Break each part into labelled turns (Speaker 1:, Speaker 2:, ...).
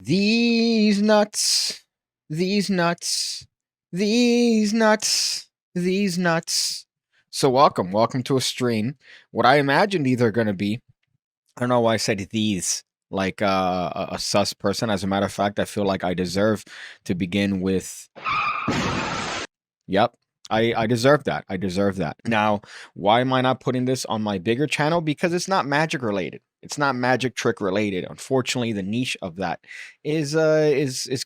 Speaker 1: These nuts, these nuts, these nuts, these nuts. So welcome to a stream. What I imagined these are going to be, I don't know why I said these, like a sus person. As a matter of fact, I feel like I deserve to begin with, yep. I deserve that. I deserve that. Now, why am I not putting this on my bigger channel? Because it's not magic related. It's not magic trick related. Unfortunately, the niche of that is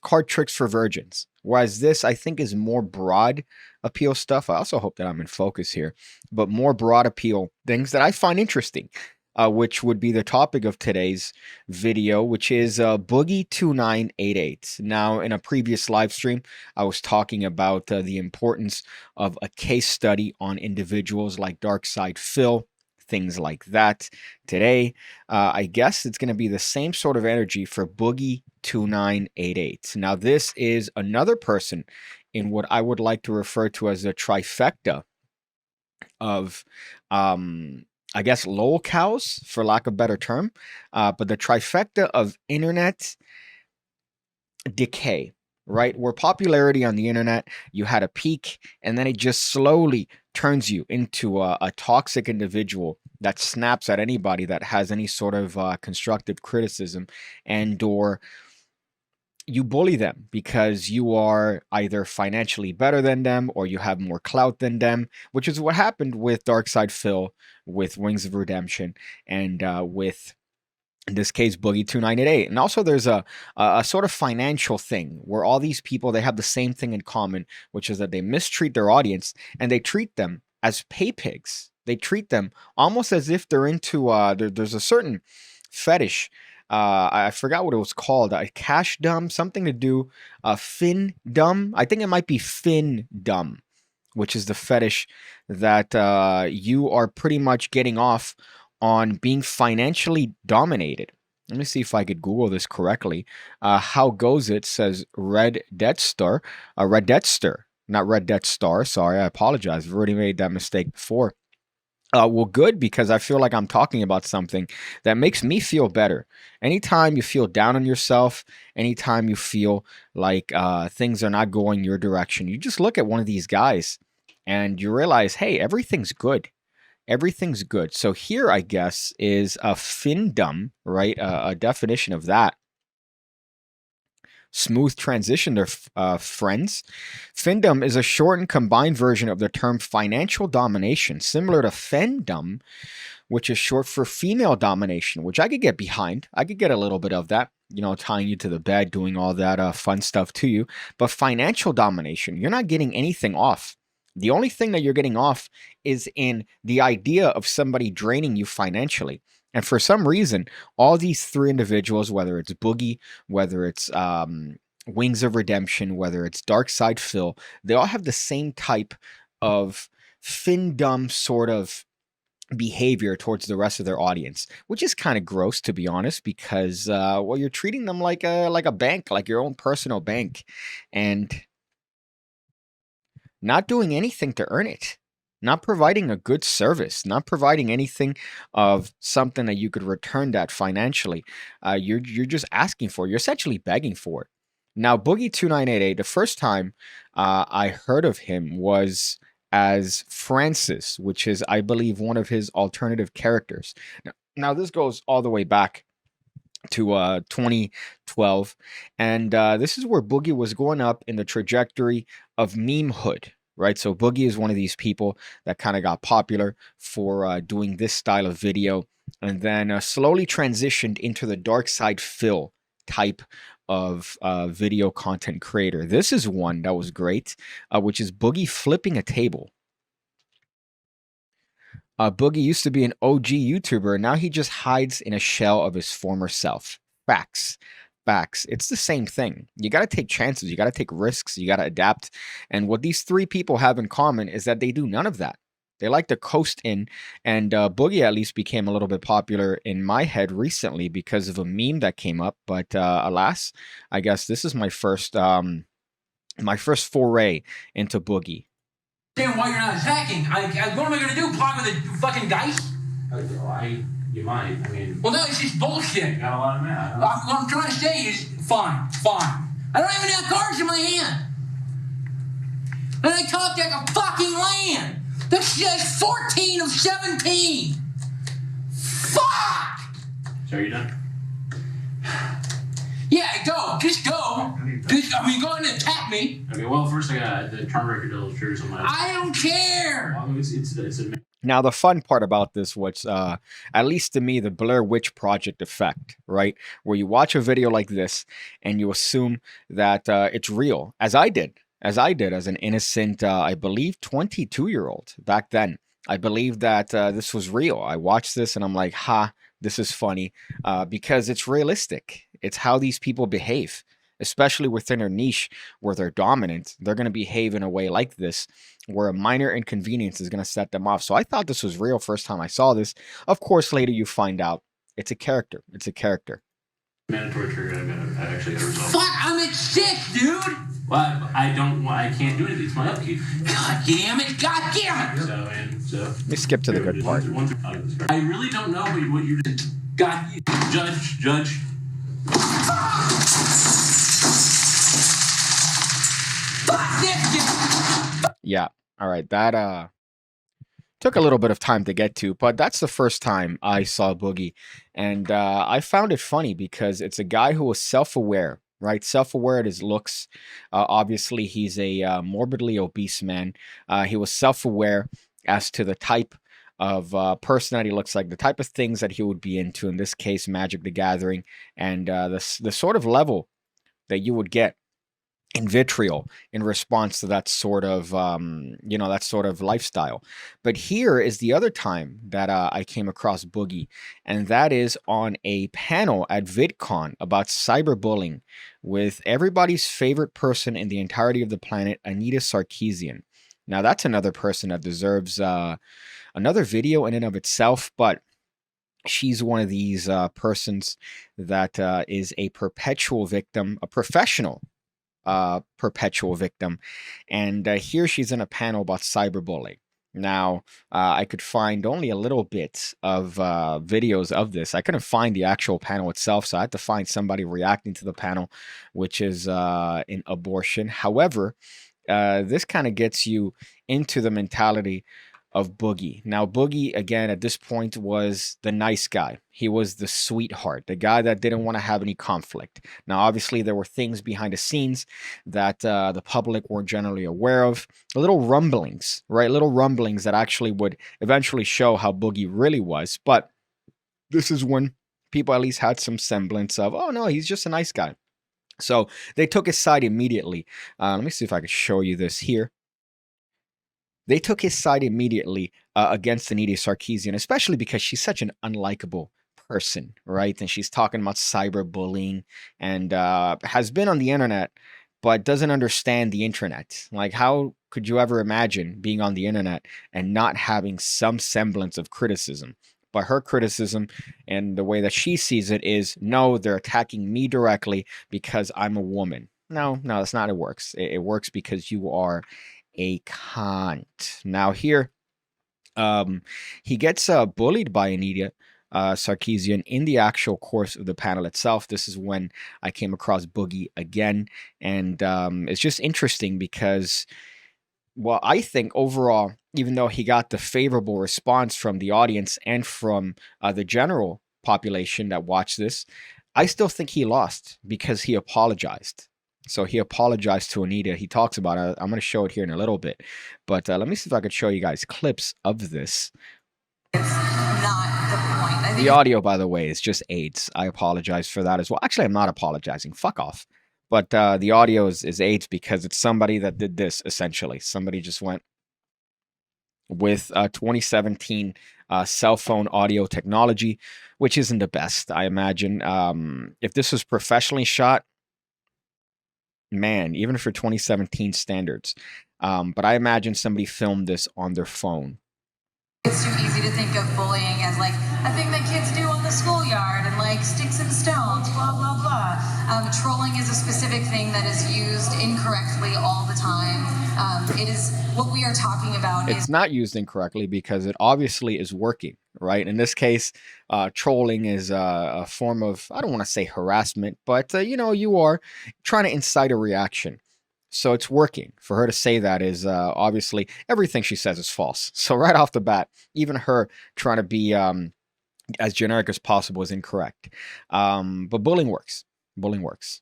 Speaker 1: card tricks for virgins. Whereas this, I think, is more broad appeal stuff. I also hope that I'm in focus here, but more broad appeal things that I find interesting. Which would be the topic of today's video, which is Boogie2988. Now, in a previous live stream, I was talking about the importance of a case study on individuals like Darkside Phil, things like that. Today, I guess it's going to be the same sort of energy for Boogie2988. Now, this is another person in what I would like to refer to as a trifecta of I guess lol cows, for lack of a better term, but the trifecta of internet decay, right? Where popularity on the internet, you had a peak, and then it just slowly turns you into a toxic individual that snaps at anybody that has any sort of constructive criticism, and or you bully them because you are either financially better than them or you have more clout than them, which is what happened with Darkside Phil, with Wings of Redemption, and with, in this case, Boogie2988. And also there's a sort of financial thing where all these people, they have the same thing in common, which is that they mistreat their audience and they treat them as pay pigs. They treat them almost as if they're into, there's a certain fetish. I forgot what it was called. A cash dumb, something to do, fin dumb. I think it might be fin dumb, which is the fetish that you are pretty much getting off on being financially dominated. Let me see if I could Google this correctly. How goes it? Says Red Death Star. Red Death Star, not Red Death Star. Sorry, I apologize. I've already made that mistake before. Well, good, because I feel like I'm talking about something that makes me feel better. Anytime you feel down on yourself, anytime you feel like things are not going your direction, you just look at one of these guys and you realize, hey, everything's good. Everything's good. So here, I guess, is a findom, right? A definition of that. Smooth transition there, friends. Findom is a shortened combined version of the term financial domination, similar to fendom, which is short for female domination, which I could get behind. I could get a little bit of that, you know, tying you to the bed, doing all that fun stuff to you. But financial domination, you're not getting anything off. The only thing that you're getting off is in the idea of somebody draining you financially. And for some reason, all these three individuals, whether it's Boogie, whether it's Wings of Redemption, whether it's Darkside Phil, they all have the same type of findom sort of behavior towards the rest of their audience, which is kind of gross, to be honest, because well, you're treating them like a bank, like your own personal bank, and not doing anything to earn it. Not providing a good service, not providing anything of something that you could return that financially. You're just asking for it. You're essentially begging for it. Now, Boogie2988, the first time I heard of him was as Francis, which is, I believe, one of his alternative characters. Now this goes all the way back to 2012, and this is where Boogie was going up in the trajectory of memehood. Right, so Boogie is one of these people that kind of got popular for doing this style of video, and then slowly transitioned into the Darkside Phil type of video content creator. This is one that was great, which is Boogie flipping a table. Boogie used to be an OG YouTuber, and now he just hides in a shell of his former self. Facts. It's the same thing. You got to take chances. You got to take risks. You got to adapt. And what these three people have in common is that they do none of that. They like to coast in. And Boogie at least became a little bit popular in my head recently because of a meme that came up. But alas, I guess this is my first foray into Boogie.
Speaker 2: Why you're not attacking? What am I going to do? Plot with a fucking dice? You might. I mean.
Speaker 3: Well, no, it's just bullshit.
Speaker 2: You got a lot of men.
Speaker 3: What I'm trying to say is, fine. I don't even have cards in my hand. And I talk like a fucking land. That says 14 of 17. Fuck!
Speaker 2: So are you done?
Speaker 3: Yeah, go. Just go. Go and attack me.
Speaker 2: Okay, well, first I got the charm record illustrations on my...
Speaker 3: I don't care.
Speaker 2: Well, it's a...
Speaker 1: Now, the fun part about this was, at least to me, the Blair Witch Project effect, right? Where you watch a video like this and you assume that it's real, as I did as an innocent, I believe, 22-year-old back then. I believed that this was real. I watched this and I'm like, ha, this is funny, because it's realistic. It's how these people behave, especially within their niche where they're dominant. They're going to behave in a way like this, where a minor inconvenience is going to set them off. So I thought this was real first time I saw this. Of course, later you find out it's a character. It's a character.
Speaker 2: Mandatory trigger. I actually got a result.
Speaker 3: Fuck, I'm at 6, dude.
Speaker 2: Well, I can't do anything. It's my upkeep.
Speaker 3: God damn it.
Speaker 2: So.
Speaker 1: Let me skip to the good part.
Speaker 2: I really don't know what you did. God, judge.
Speaker 3: Fuck this.
Speaker 1: Yeah. All right. That took a little bit of time to get to, but that's the first time I saw Boogie. And I found it funny because it's a guy who was self-aware, right? Self-aware of his looks. Obviously, he's a morbidly obese man. He was self-aware as to the type of person that he looks like, the type of things that he would be into, in this case, Magic the Gathering, and the sort of level that you would get in vitriol in response to that sort of, that sort of lifestyle. But here is the other time that I came across Boogie, and that is on a panel at VidCon about cyberbullying with everybody's favorite person in the entirety of the planet, Anita Sarkeesian. Now, that's another person that deserves another video in and of itself, but she's one of these persons that is a perpetual victim, a professional perpetual victim. And here she's in a panel about cyberbullying. Now, I could find only a little bit of videos of this. I couldn't find the actual panel itself, so I had to find somebody reacting to the panel, which is in abortion. However, this kind of gets you into the mentality of Boogie. Now, Boogie, again, at this point was the nice guy. He was the sweetheart, the guy that didn't want to have any conflict. Now, obviously, there were things behind the scenes that the public weren't generally aware of. Little rumblings, right? Little rumblings that actually would eventually show how Boogie really was. But this is when people at least had some semblance of, oh, no, he's just a nice guy. So they took his side immediately. Let me see if I can show you this here. They took his side immediately against Anita Sarkeesian, especially because she's such an unlikable person, right? And she's talking about cyberbullying and has been on the internet, but doesn't understand the internet. Like, how could you ever imagine being on the internet and not having some semblance of criticism? But her criticism and the way that she sees it is, no, they're attacking me directly because I'm a woman. No, that's not how it works. It works because you are a cunt. Now here, he gets bullied by Anita Sarkeesian in the actual course of the panel itself. This is when I came across Boogie again, and it's just interesting because, well, I think overall, even though he got the favorable response from the audience and from the general population that watched this, I still think he lost because he apologized. So he apologized to Anita. He talks about it. I'm going to show it here in a little bit. But let me see if I could show you guys clips of this.
Speaker 4: It's not the point.
Speaker 1: The audio, by the way, is just AIDS. I apologize for that as well. Actually, I'm not apologizing. Fuck off. But the audio is AIDS because it's somebody that did this, essentially. Somebody just went with 2017 cell phone audio technology, which isn't the best, I imagine. If this was professionally shot, man, even for 2017 standards. But I imagine somebody filmed this on their phone.
Speaker 4: It's too easy to think of bullying as like a thing that kids do on the schoolyard and like sticks and stones, blah, blah, blah. Trolling is a specific thing that is used incorrectly all the time. It is what we are talking about.
Speaker 1: It's not used incorrectly because it obviously is working, right? In this case, trolling is a form of, I don't want to say harassment, but you know, you are trying to incite a reaction. So it's working. For her to say that is obviously everything she says is false. So right off the bat, even her trying to be as generic as possible is incorrect. But bullying works. Bullying works.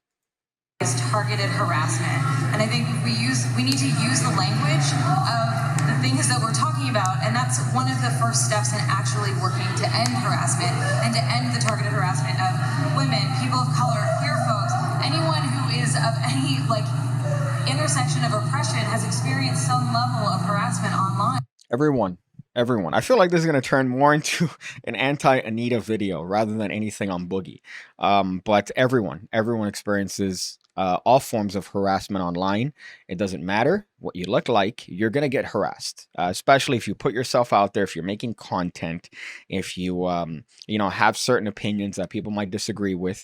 Speaker 4: Is targeted harassment, and I think we need to use the language of the things that we're talking about, and that's one of the first steps in actually working to end harassment and to end the targeted harassment of women, people of color, queer folks, anyone who is of any like intersection of oppression has experienced some level of harassment online.
Speaker 1: Everyone. I feel like this is going to turn more into an anti-Anita video rather than anything on Boogie. But everyone experiences all forms of harassment online. It doesn't matter what you look like, you're going to get harassed, especially if you put yourself out there, if you're making content, if you, have certain opinions that people might disagree with,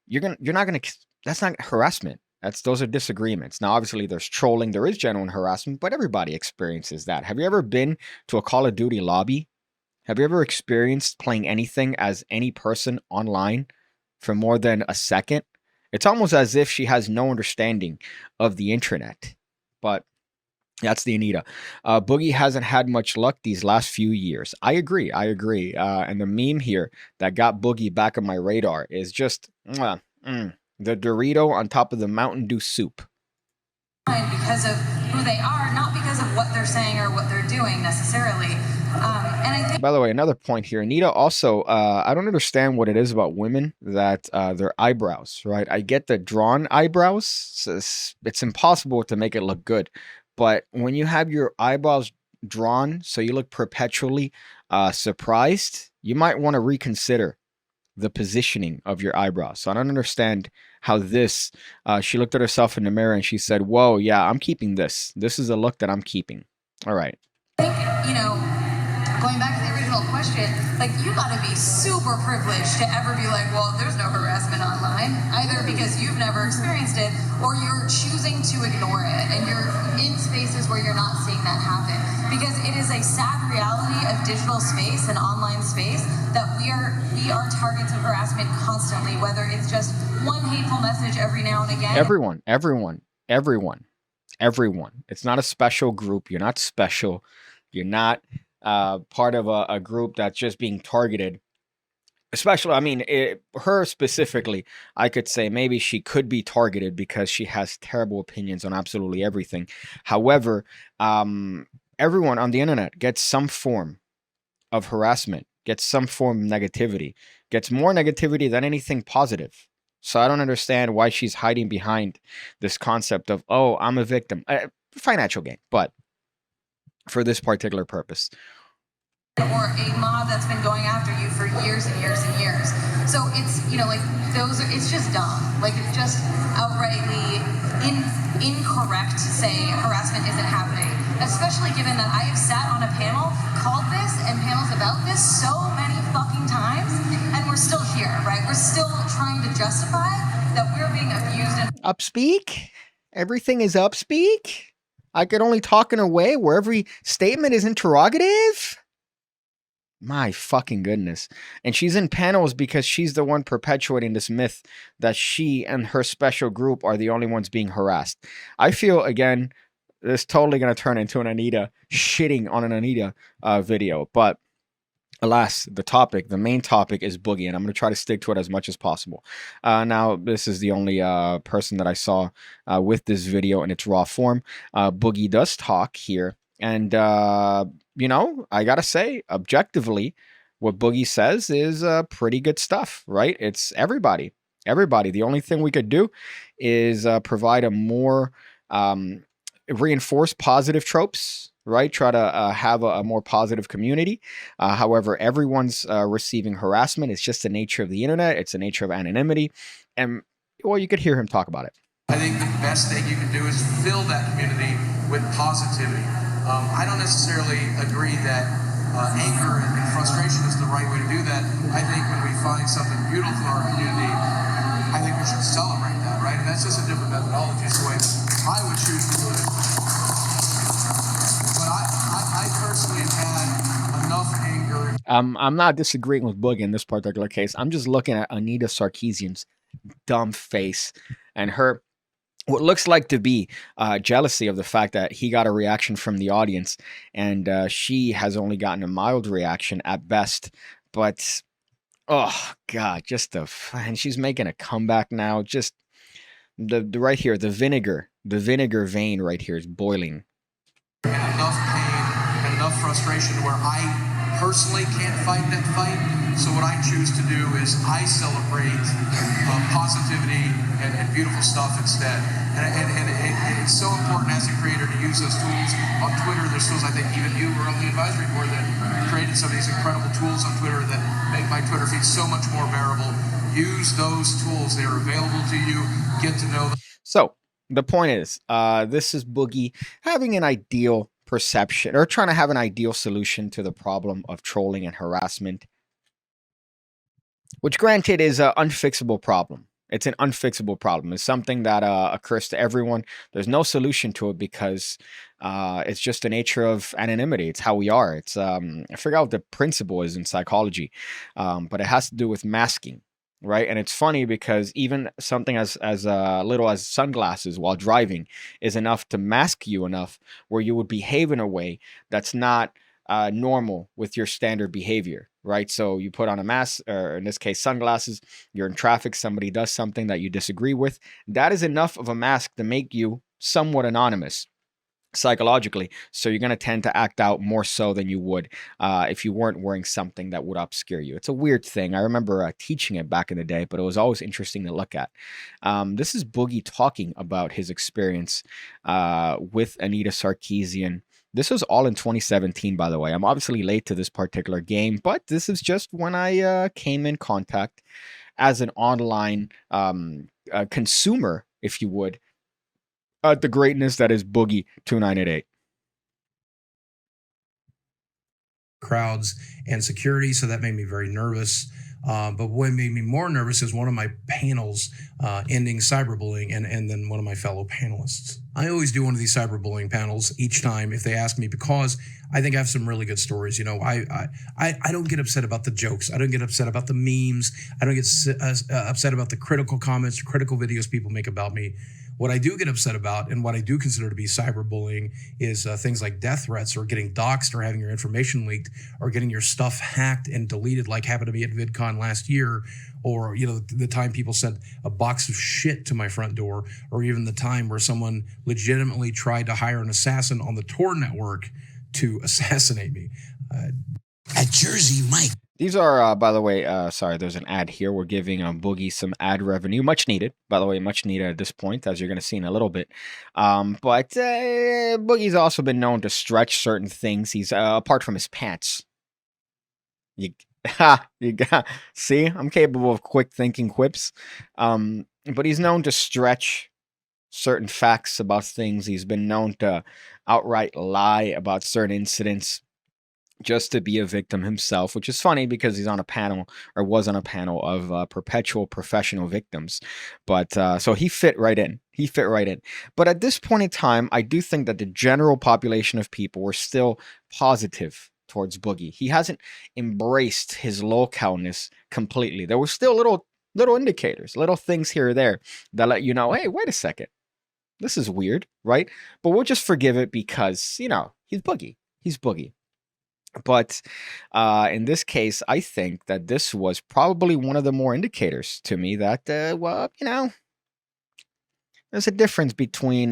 Speaker 1: that's not harassment. Those are disagreements. Now, obviously, there's trolling. There is genuine harassment, but everybody experiences that. Have you ever been to a Call of Duty lobby? Have you ever experienced playing anything as any person online for more than a second? It's almost as if she has no understanding of the internet. But that's the Anita. Boogie hasn't had much luck these last few years. I agree. And the meme here that got Boogie back on my radar is just... the Dorito on top of the Mountain Dew soup.
Speaker 4: Because of who they are, not because of what they're saying or what they're doing necessarily. And I think,
Speaker 1: by the way, another point here, Anita also, I don't understand what it is about women that their eyebrows, right? I get the drawn eyebrows. It's impossible to make it look good. But when you have your eyebrows drawn so you look perpetually surprised, you might want to reconsider the positioning of your eyebrows. So I don't understand how this, she looked at herself in the mirror and she said, whoa, yeah, I'm keeping this. This is a look that I'm keeping. All right.
Speaker 4: I think, going back to the original question, like, you gotta be super privileged to ever be like, well, there's no harassment online, either because you've never experienced it or you're choosing to ignore it and you're in spaces where you're not seeing that happen. Because it is a sad reality of digital space and online space that we are targets of harassment constantly, whether it's just one hateful message every now and again.
Speaker 1: Everyone. It's not a special group. You're not special. You're not part of a group that's just being targeted. Especially, her specifically, I could say maybe she could be targeted because she has terrible opinions on absolutely everything. However, everyone on the internet gets some form of harassment, gets some form of negativity, gets more negativity than anything positive. So I don't understand why she's hiding behind this concept of, oh, I'm a victim. Financial gain, but for this particular purpose.
Speaker 4: Or a mob that's been going after you for years and years and years. So it's, it's just dumb. Like, it's just outrightly incorrect to say harassment isn't happening. Especially given that I have sat on a panel, called this, and panels about this so many fucking times, and we're still here, right? We're still trying to justify that we're being abused.
Speaker 1: Upspeak? Everything is upspeak? I could only talk in a way where every statement is interrogative? My fucking goodness. And she's in panels because she's the one perpetuating this myth that she and her special group are the only ones being harassed. I feel, again, this is totally going to turn into an Anita shitting on an Anita video. But alas, the main topic is Boogie, and I'm going to try to stick to it as much as possible. Now, this is the only person that I saw with this video in its raw form. Boogie does talk here. And, I got to say, objectively, what Boogie says is pretty good stuff, right? It's everybody. The only thing we could do is provide a more reinforce positive tropes, right? Try to have a more positive community. However, everyone's receiving harassment. It's just the nature of the internet. It's the nature of anonymity. And, well, you could hear him talk about it.
Speaker 5: I think the best thing you can do is fill that community with positivity. I don't necessarily agree that anger and frustration is the right way to do that. I think when we find something beautiful in our community, I think we should celebrate that, right? And that's just a different methodology. It's the way I would choose to do it. But I personally have had enough anger.
Speaker 1: I'm not disagreeing with Boogie in this particular case. I'm just looking at Anita Sarkeesian's dumb face and her what looks like to be jealousy of the fact that he got a reaction from the audience and she has only gotten a mild reaction at best. But oh god, and she's making a comeback now. Just the right here, the vinegar vein right here is boiling.
Speaker 5: Enough pain and enough frustration where I personally can't fight that fight. So what I choose to do is I celebrate positivity and beautiful stuff instead. And it's so important as a creator to use those tools. On Twitter, there's tools, I think even you were on the advisory board that created some of these incredible tools on Twitter that make my Twitter feed so much more bearable. Use those tools. They're available to you. Get to know them.
Speaker 1: So the point is, this is Boogie having an ideal perception or trying to have an ideal solution to the problem of trolling and harassment, which granted is an unfixable problem. It's an unfixable problem. It's something that occurs to everyone. There's no solution to it because it's just the nature of anonymity. It's how we are. It's I forgot what the principle is in psychology, but it has to do with masking. Right. And it's funny because even something as little as sunglasses while driving is enough to mask you enough where you would behave in a way that's not normal with your standard behavior. Right. So you put on a mask, or in this case, sunglasses, you're in traffic, somebody does something that you disagree with. That is enough of a mask to make you somewhat anonymous psychologically. So you're going to tend to act out more so than you would if you weren't wearing something that would obscure you. It's a weird thing. I remember teaching it back in the day, but it was always interesting to look at. This is Boogie talking about his experience with Anita Sarkeesian. This was all in 2017, by the way. I'm obviously late to this particular game, but this is just when I came in contact as an online consumer, if you would, the greatness that is Boogie2988.
Speaker 6: Crowds and security, so that made me very nervous. But what made me more nervous is one of my panels ending cyberbullying and then one of my fellow panelists. I always do one of these cyberbullying panels each time if they ask me because I think I have some really good stories. You know, I don't get upset about the jokes. I don't get upset about the memes. I don't get upset about the critical comments, critical videos people make about me. What I do get upset about and what I do consider to be cyberbullying is things like death threats or getting doxxed or having your information leaked or getting your stuff hacked and deleted like happened to me at VidCon last year, or, you know, the time people sent a box of shit to my front door, or even the time where someone legitimately tried to hire an assassin on the Tor network to assassinate me. At Jersey Mike.
Speaker 1: These are, by the way, sorry, there's an ad here. We're giving Boogie some ad revenue. Much needed, by the way, much needed at this point, as you're going to see in a little bit. But Boogie's also been known to stretch certain things. He's, apart from his pants. See, I'm capable of quick thinking quips. But he's known to stretch certain facts about things. He's been known to outright lie about certain incidents, just to be a victim himself, which is funny because he's on a panel or was on a panel of perpetual professional victims. But so he fit right in. He fit right in. But at this point in time, I do think that the general population of people were still positive towards Boogie. He hasn't embraced his localness completely. There were still little indicators, little things here or there that let you know, hey, wait a second. This is weird, right? But we'll just forgive it because, you know, he's Boogie. He's Boogie. But in this case, I think that this was probably one of the more indicators to me that, well, you know, there's a difference between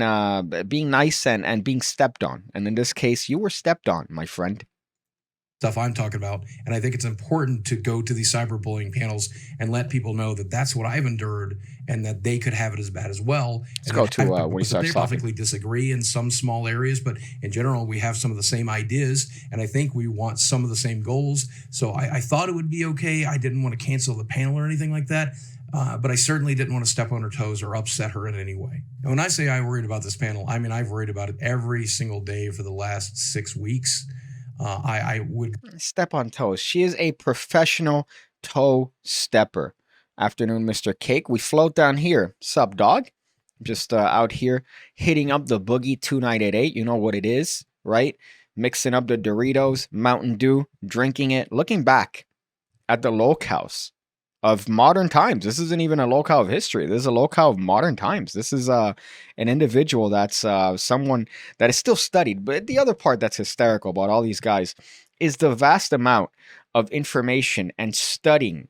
Speaker 1: being nice and being stepped on. And in this case, you were stepped on, my friend.
Speaker 6: Stuff I'm talking about. And I think it's important to go to these cyberbullying panels and let people know that that's what I've endured and that they could have it as bad as well.
Speaker 1: Let's go to where he starts
Speaker 6: talking. They perfectly disagree in some small areas, but in general, we have some of the same ideas. And I think we want some of the same goals. So I thought it would be okay. I didn't want to cancel the panel or anything like that. But I certainly didn't want to step on her toes or upset her in any way. And when I say I worried about this panel, I mean, I've worried about it every single day for the last 6 weeks. I would
Speaker 1: Step on toes. She is a professional toe stepper. Afternoon, Mr. Cake. We float down here. Sup, dog? Just out here hitting up the Boogie2988. You know what it is, right? Mixing up the Doritos, Mountain Dew, drinking it, looking back at the locales of modern times. This isn't even a locale of history. This is a locale of modern times. This is an individual that's someone that is still studied. But the other part that's hysterical about all these guys is the vast amount of information and studying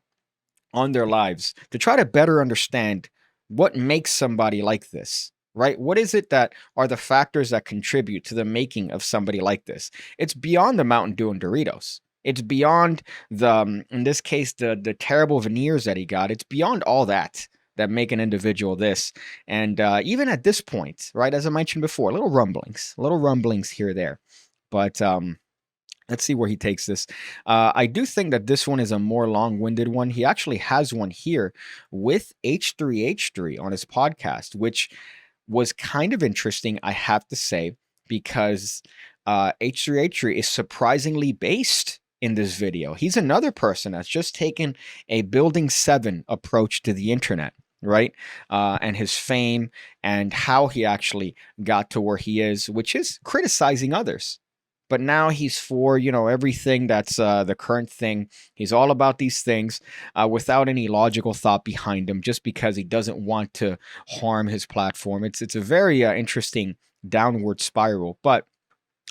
Speaker 1: on their lives to try to better understand what makes somebody like this, right? What is it that are the factors that contribute to the making of somebody like this? It's beyond the Mountain Dew and Doritos. It's beyond the, in this case, the terrible veneers that he got. It's beyond all that make an individual this. And even at this point, right, as I mentioned before, little rumblings here or there. But let's see where he takes this. I do think that this one is a more long-winded one. He actually has one here with H3H3 on his podcast, which was kind of interesting, I have to say, because H3H3 is surprisingly based in this video. He's another person that's just taken a Building 7 approach to the internet, right? And his fame and how he actually got to where he is, which is criticizing others. But now he's for, you know, everything that's the current thing. He's all about these things without any logical thought behind him, just because he doesn't want to harm his platform. It's a very interesting downward spiral, but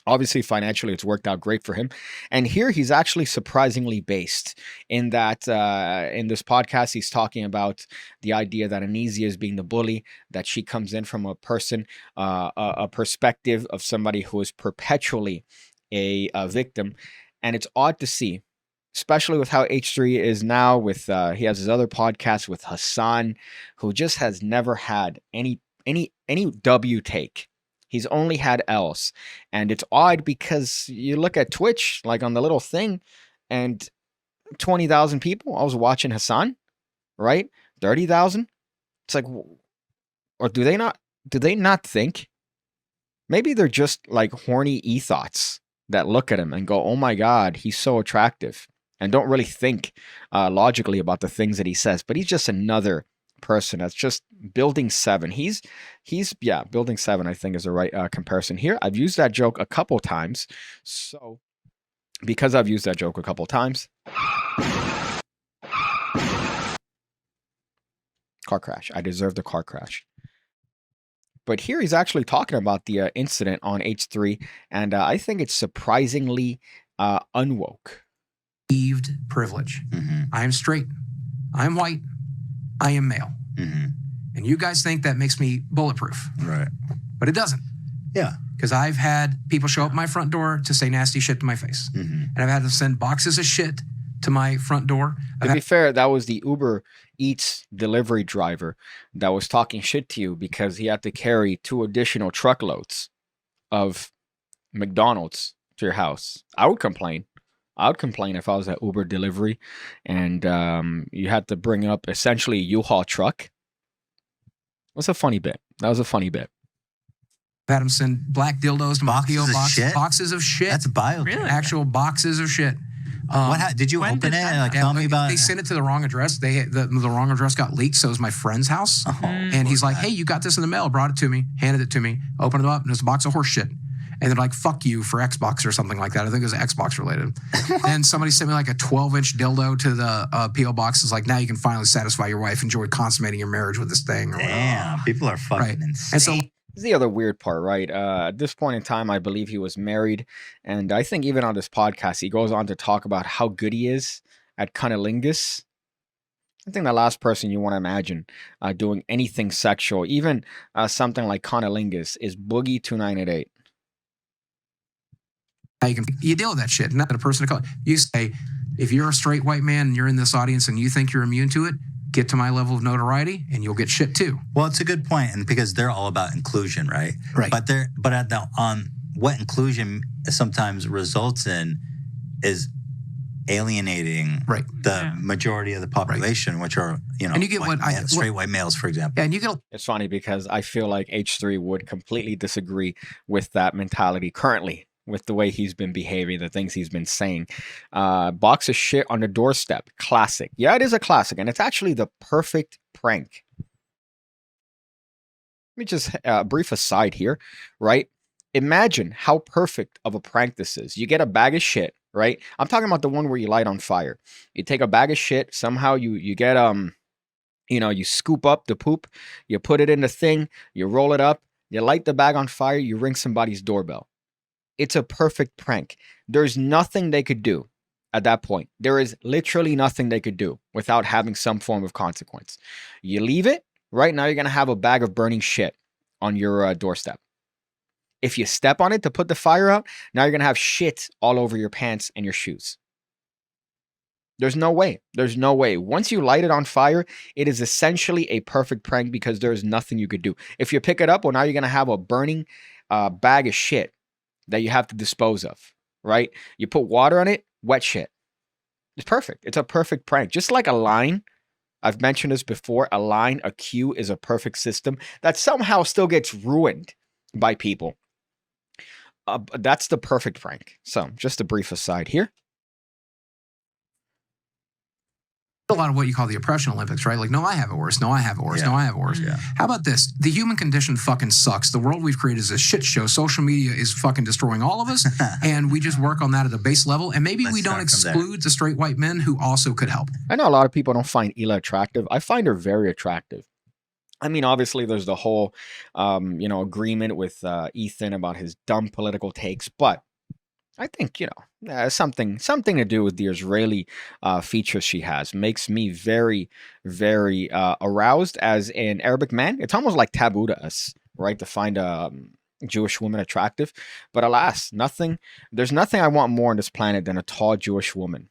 Speaker 1: obviously financially it's worked out great for him. And here he's actually surprisingly based in that in this podcast he's talking about the idea that Anesia is being the bully, that she comes in from a person, a perspective of somebody who is perpetually a victim. And it's odd to see, especially with how H3 is now with he has his other podcast with Hassan, who just has never had any W take. He's only had L's. And it's odd because you look at Twitch, like on the little thing, and 20,000 people. I was watching Hassan, right? 30,000. It's like, or do they not think? Maybe they're just like horny e-thoughts that look at him and go, oh my God, he's so attractive, and don't really think logically about the things that he says. But he's just another person that's just Building 7. He's Building 7, I think, is the right comparison here. I've used that joke a couple times. So because I've used that joke a couple times, car crash. I deserve the car crash. But here he's actually talking about the incident on H3, and I think it's surprisingly unwoke.
Speaker 6: Privilege. I am straight. I am white. I am male. And you guys think that makes me bulletproof.
Speaker 7: Right.
Speaker 6: But it doesn't.
Speaker 7: Yeah.
Speaker 6: Because I've had people show up at my front door to say nasty shit to my face. And I've had to send boxes of shit to my front door.
Speaker 1: To be fair, that was the Uber Eats delivery driver that was talking shit to you because he had to carry 2 additional truckloads of McDonald's to your house. I would complain. If I was at Uber delivery and you had to bring up essentially a U-Haul truck. That was a funny bit.
Speaker 6: I've had them send black dildos to my PO box. Boxes of shit.
Speaker 7: That's bio.
Speaker 3: Really?
Speaker 6: Actual boxes of shit.
Speaker 7: Did you open it and tell me about it?
Speaker 6: They sent it to the wrong address. The wrong address got leaked, so it was my friend's house. And he's like, hey, you got this in the mail. Brought it to me, handed it to me, opened it up, and it's a box of horse shit. And they're like, fuck you for Xbox or something like that. I think it was Xbox related. And somebody sent me like a 12-inch dildo to the P.O. box. It's like, now you can finally satisfy your wife. Enjoy consummating your marriage with this thing.
Speaker 7: Damn, people are fucking insane.
Speaker 6: And so
Speaker 1: This is the other weird part, right? At this point in time, I believe he was married. And I think even on this podcast, he goes on to talk about how good he is at cunnilingus. I think the last person you want to imagine doing anything sexual, even something like cunnilingus, is Boogie2988.
Speaker 6: you deal with that shit. Not that a person of color. You say, if you're a straight white man and you're in this audience and you think you're immune to it, get to my level of notoriety and you'll get shit too.
Speaker 7: Well, it's a good point, and because they're all about inclusion, right?
Speaker 6: Right.
Speaker 7: But at the what inclusion sometimes results in is alienating the majority of the population, which are, you know,
Speaker 6: and you get
Speaker 7: straight white males, for example.
Speaker 6: Yeah, and you get.
Speaker 1: It's funny because I feel like H3 would completely disagree with that mentality currently with the way he's been behaving, the things he's been saying. Box of shit on the doorstep. Classic. Yeah, it is a classic, and it's actually the perfect prank. Let me just brief aside here, right? Imagine how perfect of a prank this is. You get a bag of shit, right? I'm talking about the one where you light on fire. You take a bag of shit, somehow you get you scoop up the poop, you put it in the thing, you roll it up, you light the bag on fire, you ring somebody's doorbell. It's a perfect prank. There's nothing they could do at that point. There is literally nothing they could do without having some form of consequence. You leave it, right now you're going to have a bag of burning shit on your doorstep. If you step on it to put the fire out, now you're going to have shit all over your pants and your shoes. There's no way. There's no way. Once you light it on fire, it is essentially a perfect prank because there is nothing you could do. If you pick it up, well, now you're going to have a burning bag of shit that you have to dispose of, right? You put water on it, wet shit. It's perfect. It's a perfect prank. Just like a line. I've mentioned this before. A line, a cue is a perfect system that somehow still gets ruined by people. That's the perfect prank. So just a brief aside here.
Speaker 6: A lot of what you call the oppression Olympics, right? Like, no, I have it worse. No, I have it worse. No, I have it worse.
Speaker 7: Yeah.
Speaker 6: How about this? The human condition fucking sucks. The world we've created is a shit show. Social media is fucking destroying all of us. And we just work on that at the base level. And maybe we don't exclude the straight white men who also could help.
Speaker 1: I know a lot of people don't find Hila attractive. I find her very attractive. I mean, obviously, there's the whole, agreement with Ethan about his dumb political takes, but I think, something to do with the Israeli features she has makes me very, very aroused as an Arabic man. It's almost like taboo to us, right, to find a Jewish woman attractive. But alas, there's nothing I want more on this planet than a tall Jewish woman.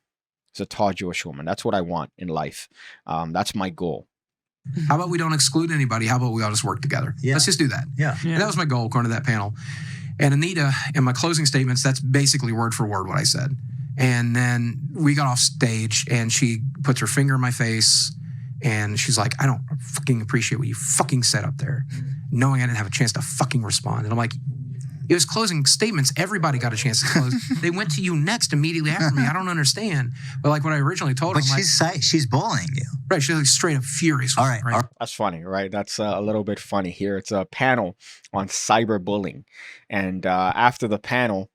Speaker 1: It's a tall Jewish woman. That's what I want in life. That's my goal.
Speaker 6: How about we don't exclude anybody? How about we all just work together?
Speaker 7: Yeah.
Speaker 6: Let's just do that.
Speaker 7: Yeah.
Speaker 6: And that was my goal according to that panel. And Anita, in my closing statements, that's basically word for word what I said. And then we got off stage and she puts her finger in my face and she's like, I don't fucking appreciate what you fucking said up there, knowing I didn't have a chance to fucking respond. And I'm like, it was closing statements. Everybody got a chance to close. They went to you next immediately after me. I don't understand. But like what I originally told her,
Speaker 7: But she's bullying you.
Speaker 6: Right, she's like straight up furious.
Speaker 7: All right.
Speaker 1: That's funny, right? That's a little bit funny here. It's a panel on cyberbullying. And after the panel,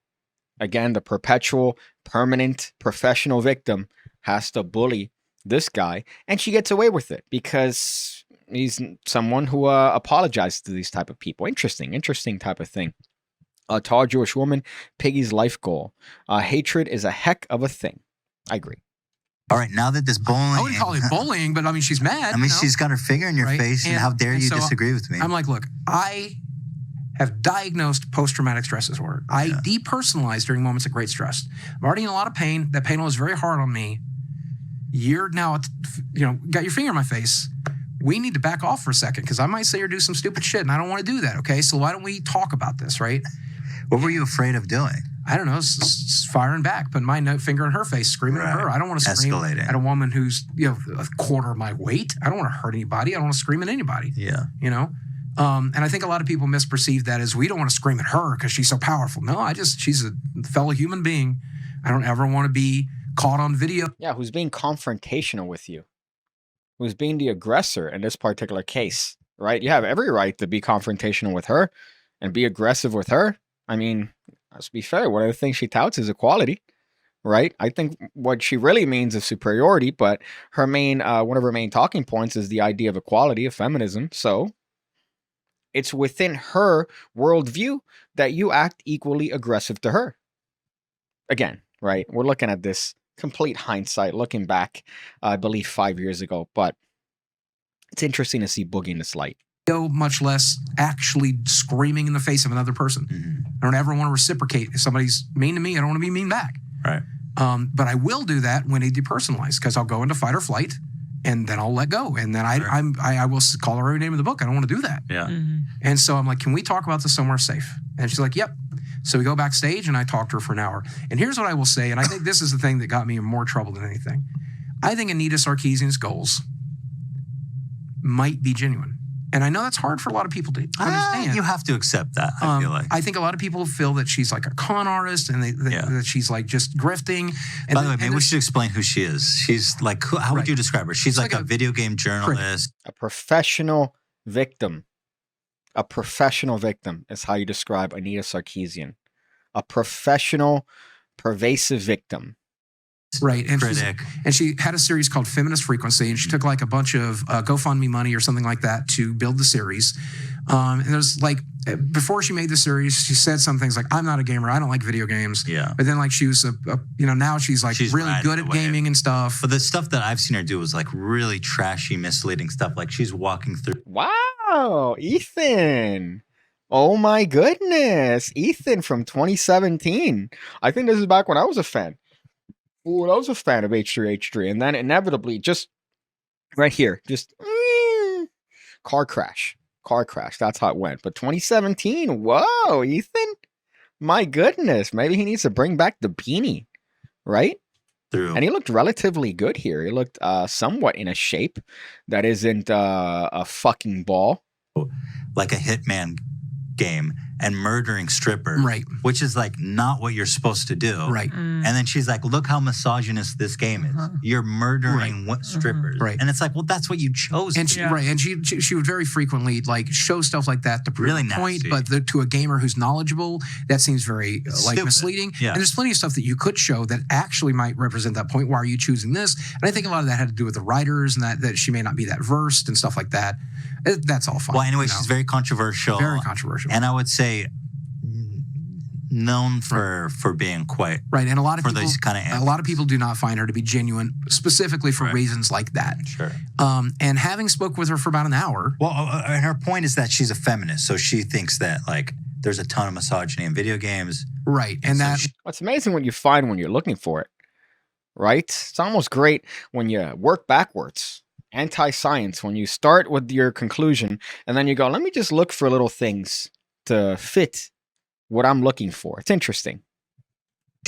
Speaker 1: again, the perpetual, permanent, professional victim has to bully this guy. And she gets away with it because he's someone who apologizes to these type of people. Interesting type of thing. A tall Jewish woman, Piggy's life goal. Hatred is a heck of a thing. I agree.
Speaker 7: All right, now that this bullying...
Speaker 6: I wouldn't call it bullying, but I mean, she's mad.
Speaker 7: I mean, she's got her finger in your face, and how dare you disagree with me?
Speaker 6: I'm like, look, I have diagnosed post-traumatic stress disorder. I depersonalize during moments of great stress. I'm already in a lot of pain. That pain was very hard on me. You're now, got your finger in my face. We need to back off for a second because I might say or do some stupid shit, and I don't want to do that, okay? So why don't we talk about this, right?
Speaker 7: What were you afraid of doing?
Speaker 6: I don't know, firing back, putting my finger in her face, screaming at her. I don't want to scream at a woman who's a quarter of my weight. I don't want to hurt anybody. I don't want to scream at anybody.
Speaker 7: Yeah.
Speaker 6: And I think a lot of people misperceive that as we don't want to scream at her because she's so powerful. No, she's a fellow human being. I don't ever want to be caught on video.
Speaker 1: Yeah, who's being confrontational with you. Who's being the aggressor in this particular case, right? You have every right to be confrontational with her and be aggressive with her. I mean, let's be fair. One of the things she touts is equality, right? I think what she really means is superiority, but her main, one of her main talking points is the idea of equality, of feminism. So it's within her worldview that you act equally aggressive to her. Again, right? We're looking at this complete hindsight, looking back, I believe 5 years ago, but it's interesting to see Boogie in this light.
Speaker 6: Much less actually screaming in the face of another person. Mm-hmm. I don't ever want to reciprocate. If somebody's mean to me, I don't want to be mean back.
Speaker 7: Right.
Speaker 6: But I will do that when they depersonalize because I'll go into fight or flight and then I'll let go. And then I will call her every name of the book. I don't want to do that.
Speaker 7: Yeah.
Speaker 6: Mm-hmm. And so I'm like, can we talk about this somewhere safe? And she's like, yep. So we go backstage and I talk to her for an hour. And here's what I will say, and I think this is the thing that got me in more trouble than anything. I think Anita Sarkeesian's goals might be genuine. And I know that's hard for a lot of people to understand.
Speaker 7: You have to accept that, I feel like.
Speaker 6: I think a lot of people feel that she's like a con artist and that she's like just grifting. And
Speaker 7: by the way, maybe we should explain who she is. She's like, how would you describe her? She's like a video game journalist.
Speaker 1: A professional victim. A professional victim is how you describe Anita Sarkeesian. A professional, pervasive victim.
Speaker 6: Right. And,
Speaker 7: critic.
Speaker 6: And she had a series called Feminist Frequency, and she took like a bunch of GoFundMe money or something like that to build the series. And there's like, before she made the series, she said some things like, I'm not a gamer. I don't like video games.
Speaker 7: Yeah.
Speaker 6: But then like she was, now she's like really good at gaming and stuff.
Speaker 7: But the stuff that I've seen her do was like really trashy, misleading stuff. Like she's walking through.
Speaker 1: Wow, Ethan. Oh my goodness. Ethan from 2017. I think this is back when I was a fan. Ooh, I was a fan of H3H3. And then inevitably, just right here, just car crash. Car crash. That's how it went. But 2017, whoa, Ethan. My goodness. Maybe he needs to bring back the beanie, right?
Speaker 7: True.
Speaker 1: And he looked relatively good here. He looked somewhat in a shape that isn't a fucking ball.
Speaker 7: Like a Hitman game and murdering strippers,
Speaker 6: right?
Speaker 7: Which is like not what you're supposed to do,
Speaker 6: right?
Speaker 7: And then she's like, "Look how misogynist this game is. You're murdering strippers,
Speaker 6: right?"
Speaker 7: And it's like, well, that's what you chose.
Speaker 6: And she would very frequently like show stuff like that to prove
Speaker 7: really
Speaker 6: a point,
Speaker 7: nasty.
Speaker 6: but to a gamer who's knowledgeable, that seems very like misleading.
Speaker 7: Yeah.
Speaker 6: And there's plenty of stuff that you could show that actually might represent that point. Why are you choosing this? And I think a lot of that had to do with the writers and that she may not be that versed and stuff like that. That's all fine.
Speaker 7: Well, anyway, she's very controversial.
Speaker 6: Very controversial.
Speaker 7: And I would say known for being quite
Speaker 6: right. And a lot of people,
Speaker 7: those kind of
Speaker 6: a lot of people do not find her to be genuine, specifically for reasons like that.
Speaker 7: Sure.
Speaker 6: And having spoke with her for about an hour.
Speaker 7: Well, and her point is that she's a feminist, so she thinks that like there's a ton of misogyny in video games.
Speaker 6: Right. And
Speaker 1: so it's amazing what you find when you're looking for it. Right? It's almost great when you work backwards. Anti-science, when you start with your conclusion and then you go, let me just look for little things to fit what I'm looking for. It's interesting.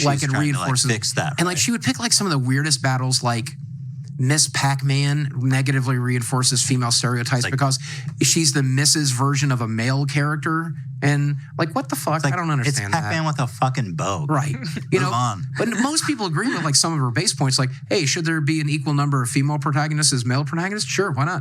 Speaker 6: Like it reinforces
Speaker 7: like fix that,
Speaker 6: and like she would pick like some of the weirdest battles, like Miss Pac-Man negatively reinforces female stereotypes because she's the Mrs. version of a male character. And like, what the fuck?
Speaker 7: Like,
Speaker 6: I don't understand
Speaker 7: it's Pac-Man with a fucking bow.
Speaker 6: Right. You know, but most people agree with like some of her base points. Like, hey, should there be an equal number of female protagonists as male protagonists? Sure. Why not?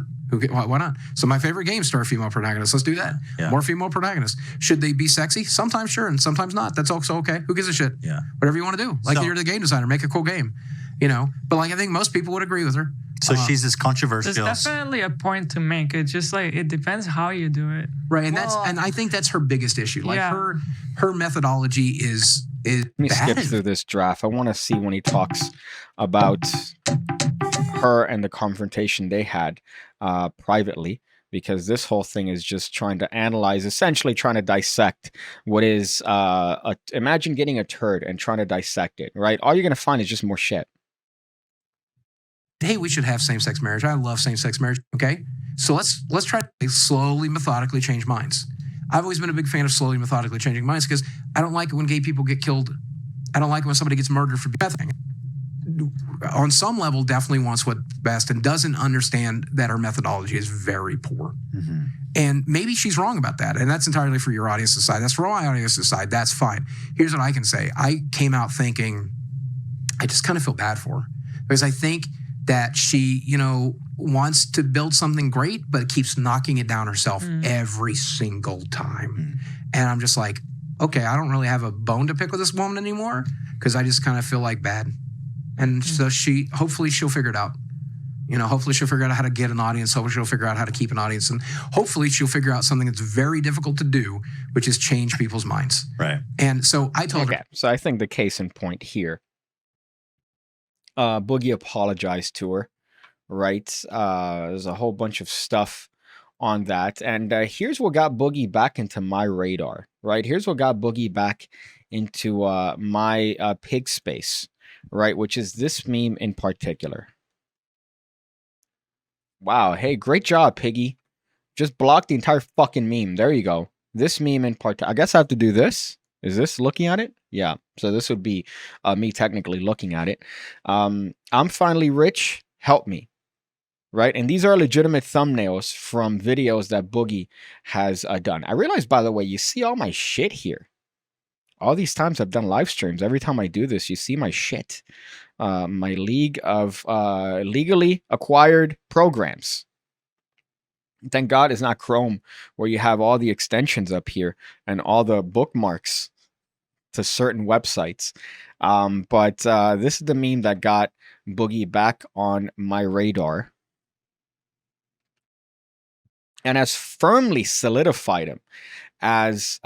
Speaker 6: Why not? So my favorite games star female protagonists. Let's do that. Yeah. More female protagonists. Should they be sexy? Sometimes sure. And sometimes not. That's also okay. Who gives a shit?
Speaker 7: Yeah.
Speaker 6: Whatever you want to do. Like you're the game designer, make a cool game. You know, but like I think most people would agree with her.
Speaker 7: So she's this controversial.
Speaker 8: There's definitely a point to make. It's just like it depends how you do it,
Speaker 6: right? And I think that's her biggest issue. Like her methodology is.
Speaker 1: Let me skip through this draft. I want to see when he talks about her and the confrontation they had privately, because this whole thing is just trying to analyze, essentially trying to dissect what is. Imagine getting a turd and trying to dissect it. Right? All you're gonna find is just more shit.
Speaker 6: Hey, we should have same-sex marriage. I love same-sex marriage. Okay, so let's try to slowly, methodically change minds. I've always been a big fan of slowly, methodically changing minds because I don't like it when gay people get killed. I don't like it when somebody gets murdered for nothing. On some level, definitely wants what's best and doesn't understand that her methodology is very poor. Mm-hmm. And maybe she's wrong about that. And that's entirely for your audience to decide. That's for my audience to decide. That's fine. Here's what I can say. I came out thinking, I just kind of feel bad for her because I think that she, wants to build something great, but keeps knocking it down herself every single time. And I'm just like, okay, I don't really have a bone to pick with this woman anymore because I just kind of feel like bad. And so hopefully she'll figure it out. Hopefully she'll figure out how to get an audience. Hopefully she'll figure out how to keep an audience. And hopefully she'll figure out something that's very difficult to do, which is change people's minds.
Speaker 7: Right.
Speaker 6: And so I told her.
Speaker 1: So I think the case in point here, Boogie apologized to her, right? There's a whole bunch of stuff on that. And here's what got Boogie back into my radar, right? Here's what got Boogie back into my pig space, right? Which is this meme in particular. Wow. Hey, great job, Piggy. Just blocked the entire fucking meme. There you go. This meme in particular. I guess I have to do this. Is this looking at it? Yeah. So this would be me technically looking at it. I'm finally rich. Help me. right? And these are legitimate thumbnails from videos that Boogie has done. I realized, by the way, you see all my shit here. All these times I've done live streams, every time I do this, you see my shit. My league of legally acquired programs. Thank God it's not Chrome, where you have all the extensions up here and all the bookmarks to certain websites. But this is the meme that got Boogie back on my radar and has firmly solidified him as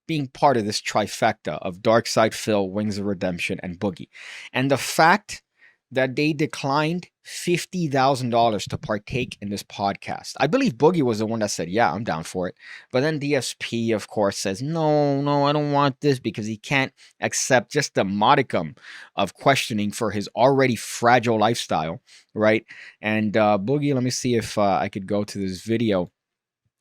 Speaker 1: being part of this trifecta of Darkside Phil, Wings of Redemption, and Boogie. And the fact that they declined $50,000 to partake in this podcast. I believe Boogie was the one that said, yeah, I'm down for it. But then DSP, of course, says, no, I don't want this, because he can't accept just a modicum of questioning for his already fragile lifestyle, right? And Boogie, let me see if I could go to this video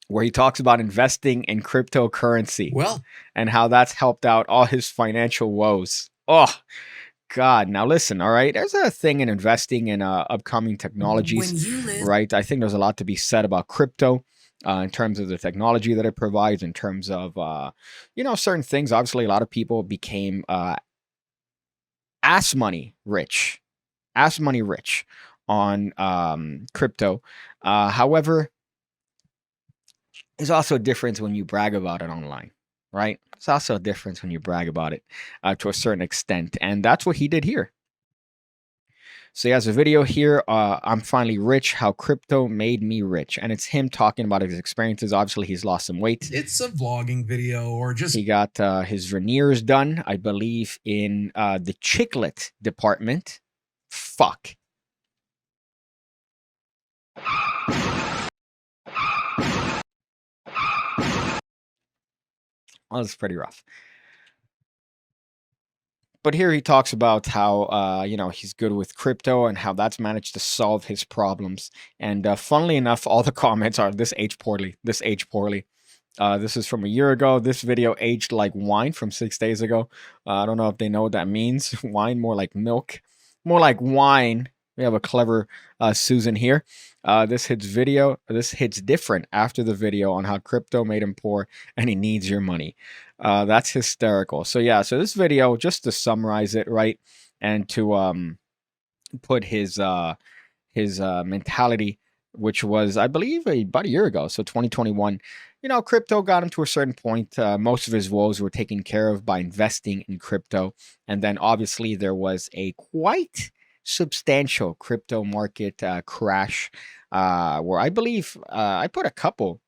Speaker 1: where he talks about investing in cryptocurrency.
Speaker 6: Well,
Speaker 1: and how that's helped out all his financial woes. Oh, God. Now listen, all right, there's a thing in investing in upcoming technologies, right? I think there's a lot to be said about crypto in terms of the technology that it provides, in terms of, certain things. Obviously, a lot of people became ass money rich on crypto. However, there's also a difference when you brag about it online, right? It's also a difference when you brag about it to a certain extent. And that's what he did here. So he has a video here. I'm finally rich, how crypto made me rich. And it's him talking about his experiences. Obviously, he's lost some weight.
Speaker 6: It's a vlogging video, or just...
Speaker 1: He got his veneers done, I believe, in the chiclet department. Fuck. Well, it's pretty rough. But here he talks about how, he's good with crypto and how that's managed to solve his problems. And funnily enough, all the comments are, this aged poorly. This is from a year ago. This video aged like wine from 6 days ago. I don't know if they know what that means. Wine, more like milk. More like wine. We have a clever Susan here. This hits different after the video on how crypto made him poor and he needs your money. That's hysterical. So yeah, so this video, just to summarize it, right, and to put his mentality, which was, I believe, about a year ago, so 2021. Crypto got him to a certain point. Most of his woes were taken care of by investing in crypto, and then obviously there was a quite substantial crypto market crash where I believe I put a couple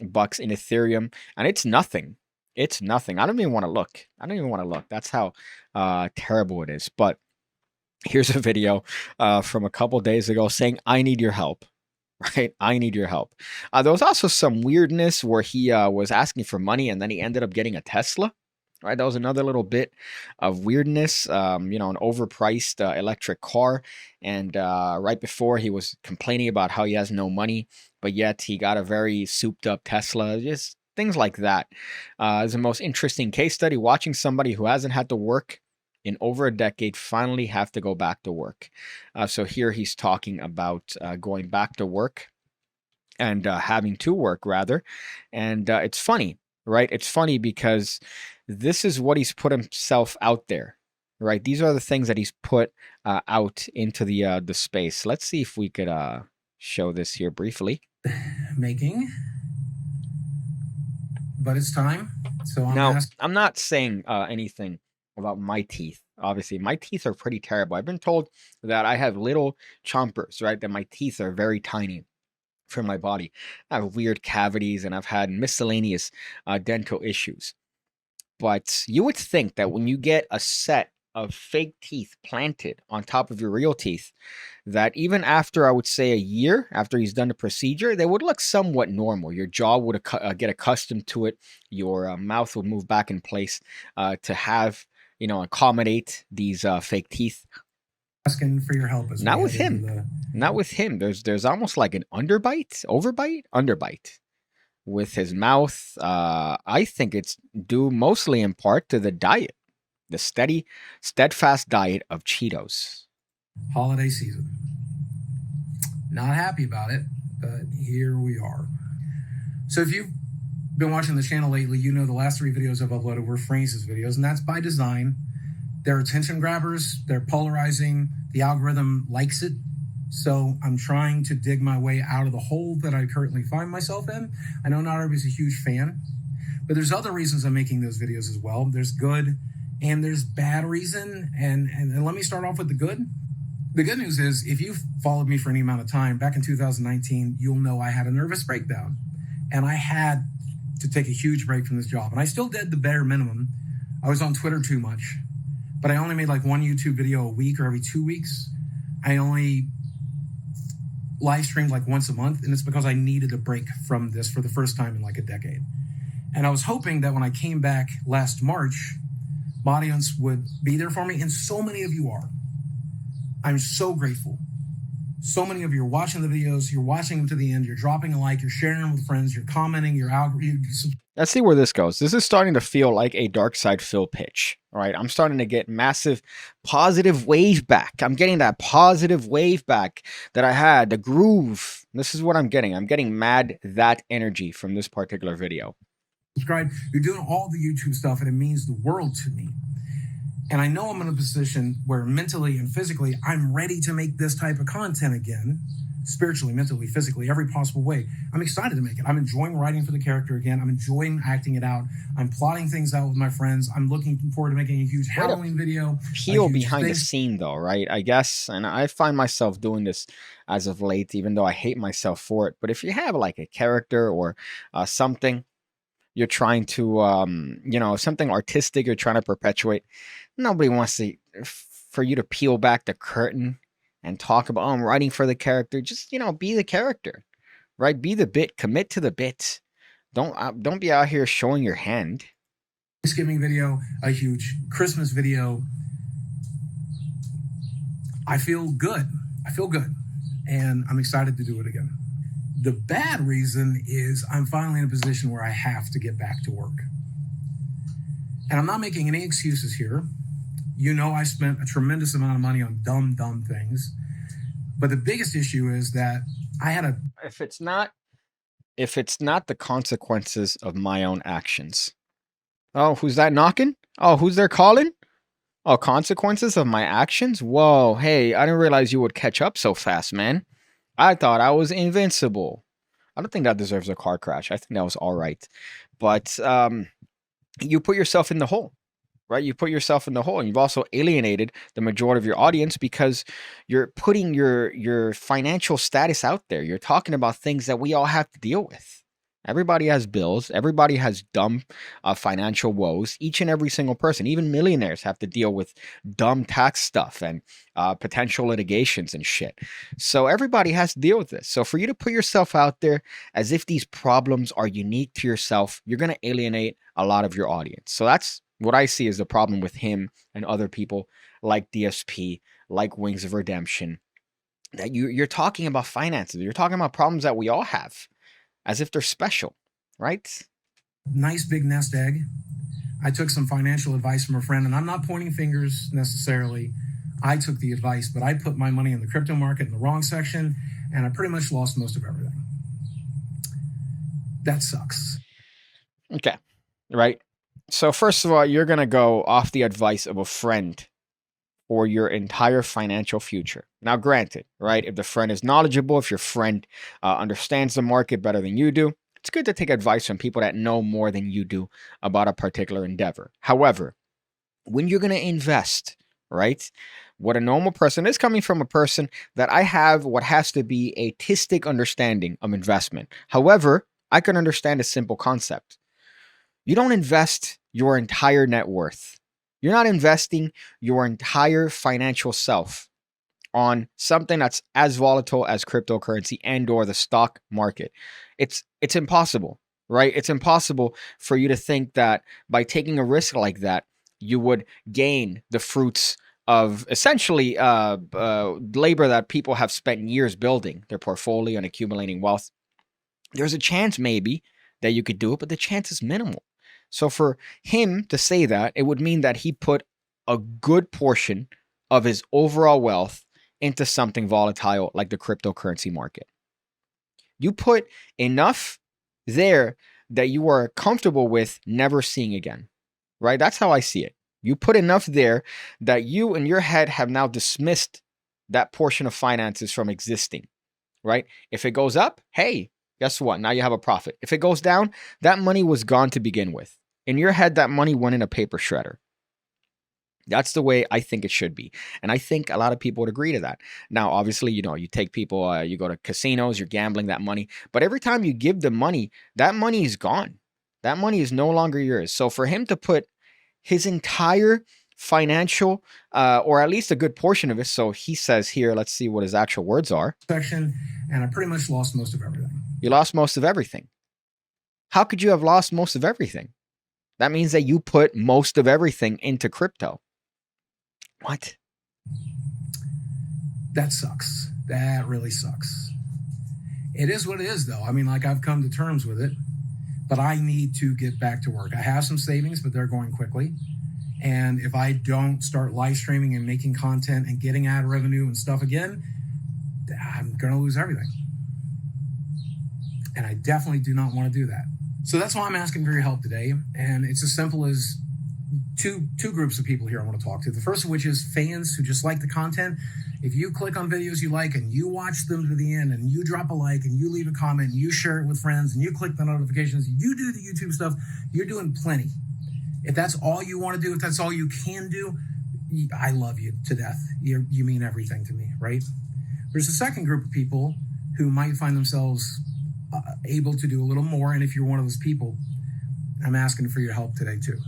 Speaker 1: bucks in Ethereum, and it's nothing. It's nothing. I don't even want to look. That's how terrible it is. But here's a video from a couple days ago saying, I need your help. Right? I need your help. There was also some weirdness where he was asking for money and then he ended up getting a Tesla. Right, that was another little bit of weirdness, an overpriced electric car. And right before, he was complaining about how he has no money, but yet he got a very souped up Tesla. Just things like that. It's the most interesting case study, watching somebody who hasn't had to work in over a decade finally have to go back to work. So here he's talking about going back to work and having to work, rather. And it's funny, right? It's funny because this is what he's put himself out there, right? These are the things that he's put out into the space. Let's see if we could show this here briefly.
Speaker 6: Making, but it's time. So
Speaker 1: I'm not saying anything about my teeth. Obviously, my teeth are pretty terrible. I've been told that I have little chompers, right? That my teeth are very tiny for my body. I have weird cavities and I've had miscellaneous dental issues. But you would think that when you get a set of fake teeth planted on top of your real teeth, that even after, I would say, a year after he's done the procedure, they would look somewhat normal. Your jaw would get accustomed to it. Your mouth would move back in place to have, accommodate these fake teeth.
Speaker 6: Asking for your help.
Speaker 1: Not with him. Not with him. There's almost like an underbite with his mouth. I think it's due mostly in part to the diet, the steadfast diet of Cheetos.
Speaker 6: Holiday season. Not happy about it, but here we are. So if you've been watching the channel lately, you know the last 3 videos I've uploaded were Francis videos, and that's by design. They're attention grabbers. They're polarizing. The algorithm likes it. So I'm trying to dig my way out of the hole that I currently find myself in. I know not everybody's a huge fan, but there's other reasons I'm making those videos as well. There's good and there's bad reason. And let me start off with the good. The good news is, if you've followed me for any amount of time, back in 2019, you'll know I had a nervous breakdown. And I had to take a huge break from this job. And I still did the bare minimum. I was on Twitter too much, but I only made like 1 YouTube video a week or every 2 weeks. I only live streamed like once a month, and it's because I needed a break from this for the first time in like a decade. And I was hoping that when I came back last March, my audience would be there for me, and so many of you are. I'm so grateful. So many of you are watching the videos, you're watching them to the end, you're dropping a like, you're sharing them with friends, you're commenting,
Speaker 1: Let's see where this goes. This is starting to feel like a Dark Side Phil pitch. All right, I'm starting to get massive positive wave back. I'm getting that positive wave back that I had, the groove. This is what I'm getting. I'm getting mad that energy from this particular video.
Speaker 6: Subscribe. You're doing all the YouTube stuff, and it means the world to me. And I know I'm in a position where mentally and physically, I'm ready to make this type of content again. Spiritually, mentally, physically, every possible way. I'm excited to make it. I'm enjoying writing for the character again. I'm enjoying acting it out. I'm plotting things out with my friends. I'm looking forward to making a huge Halloween video.
Speaker 1: Peel behind the scene though, right? I guess, and I find myself doing this as of late, even though I hate myself for it. But if you have like a character or something you're trying to, something artistic you're trying to perpetuate, nobody wants for you to peel back the curtain and talk about, I'm writing for the character. Just, be the character, right? Be the bit, commit to the bit. Don't be out here showing your hand.
Speaker 6: Thanksgiving video, a huge Christmas video. I feel good. And I'm excited to do it again. The bad reason is I'm finally in a position where I have to get back to work. And I'm not making any excuses here. I spent a tremendous amount of money on dumb things. But the biggest issue is that I had
Speaker 1: if it's not the consequences of my own actions. Oh, who's that knocking? Oh, who's there calling? Oh, consequences of my actions? Whoa, hey, I didn't realize you would catch up so fast, man. I thought I was invincible. I don't think that deserves a car crash. I think that was all right. But you put yourself in the hole. Right? You put yourself in the hole, and you've also alienated the majority of your audience because you're putting your financial status out there. You're talking about things that we all have to deal with. Everybody has bills. Everybody has dumb financial woes. Each and every single person, even millionaires, have to deal with dumb tax stuff and potential litigations and shit. So everybody has to deal with this. So for you to put yourself out there as if these problems are unique to yourself, you're going to alienate a lot of your audience. So that's what I see is the problem with him and other people like DSP, like Wings of Redemption, that you're talking about finances. You're talking about problems that we all have as if they're special, right?
Speaker 6: Nice big nest egg. I took some financial advice from a friend, and I'm not pointing fingers necessarily. I took the advice, but I put my money in the crypto market in the wrong section, and I pretty much lost most of everything. That sucks.
Speaker 1: Okay, right? So first of all, you're going to go off the advice of a friend for your entire financial future. Now, granted, right, if the friend is knowledgeable, if your friend understands the market better than you do, it's good to take advice from people that know more than you do about a particular endeavor. However, when you're going to invest, right, what a normal person is coming from a person that I have what has to be a tistic understanding of investment. However, I can understand a simple concept. You don't invest your entire net worth. You're not investing your entire financial self on something that's as volatile as cryptocurrency and or the stock market. It's impossible, right? It's impossible for you to think that by taking a risk like that, you would gain the fruits of essentially labor that people have spent years building their portfolio and accumulating wealth. There's a chance maybe that you could do it, but the chance is minimal. So for him to say that, it would mean that he put a good portion of his overall wealth into something volatile like the cryptocurrency market. You put enough there that you are comfortable with never seeing again, right? That's how I see it. You put enough there that you in your head have now dismissed that portion of finances from existing, right? If it goes up, hey, guess what? Now you have a profit. If it goes down, that money was gone to begin with. In your head, that money went in a paper shredder. That's the way I think it should be. And I think a lot of people would agree to that. Now, obviously, you know, you take people, you go to casinos, you're gambling that money. But every time you give them money, that money is gone. That money is no longer yours. So for him to put his entire financial, or at least a good portion of it, so he says here, let's see what his actual words are.
Speaker 6: Section, and I pretty much lost most of everything.
Speaker 1: You lost most of everything. How could you have lost most of everything? That means that you put most of everything into crypto. What?
Speaker 6: That sucks. That really sucks. It is what it is, though. I mean, like, I've come to terms with it, but I need to get back to work. I have some savings, but they're going quickly. And if I don't start live streaming and making content and getting ad revenue and stuff again, I'm going to lose everything. And I definitely do not want to do that. So that's why I'm asking for your help today. And it's as simple as two groups of people here I want to talk to. The first of which is fans who just like the content. If you click on videos you like and you watch them to the end and you drop a like and you leave a comment and you share it with friends and you click the notifications, you do the YouTube stuff, you're doing plenty. If that's all you want to do, if that's all you can do, I love you to death. You mean everything to me, right? There's a second group of people who might find themselves able to do a little more. And if you're one of those people, I'm asking for your help today too.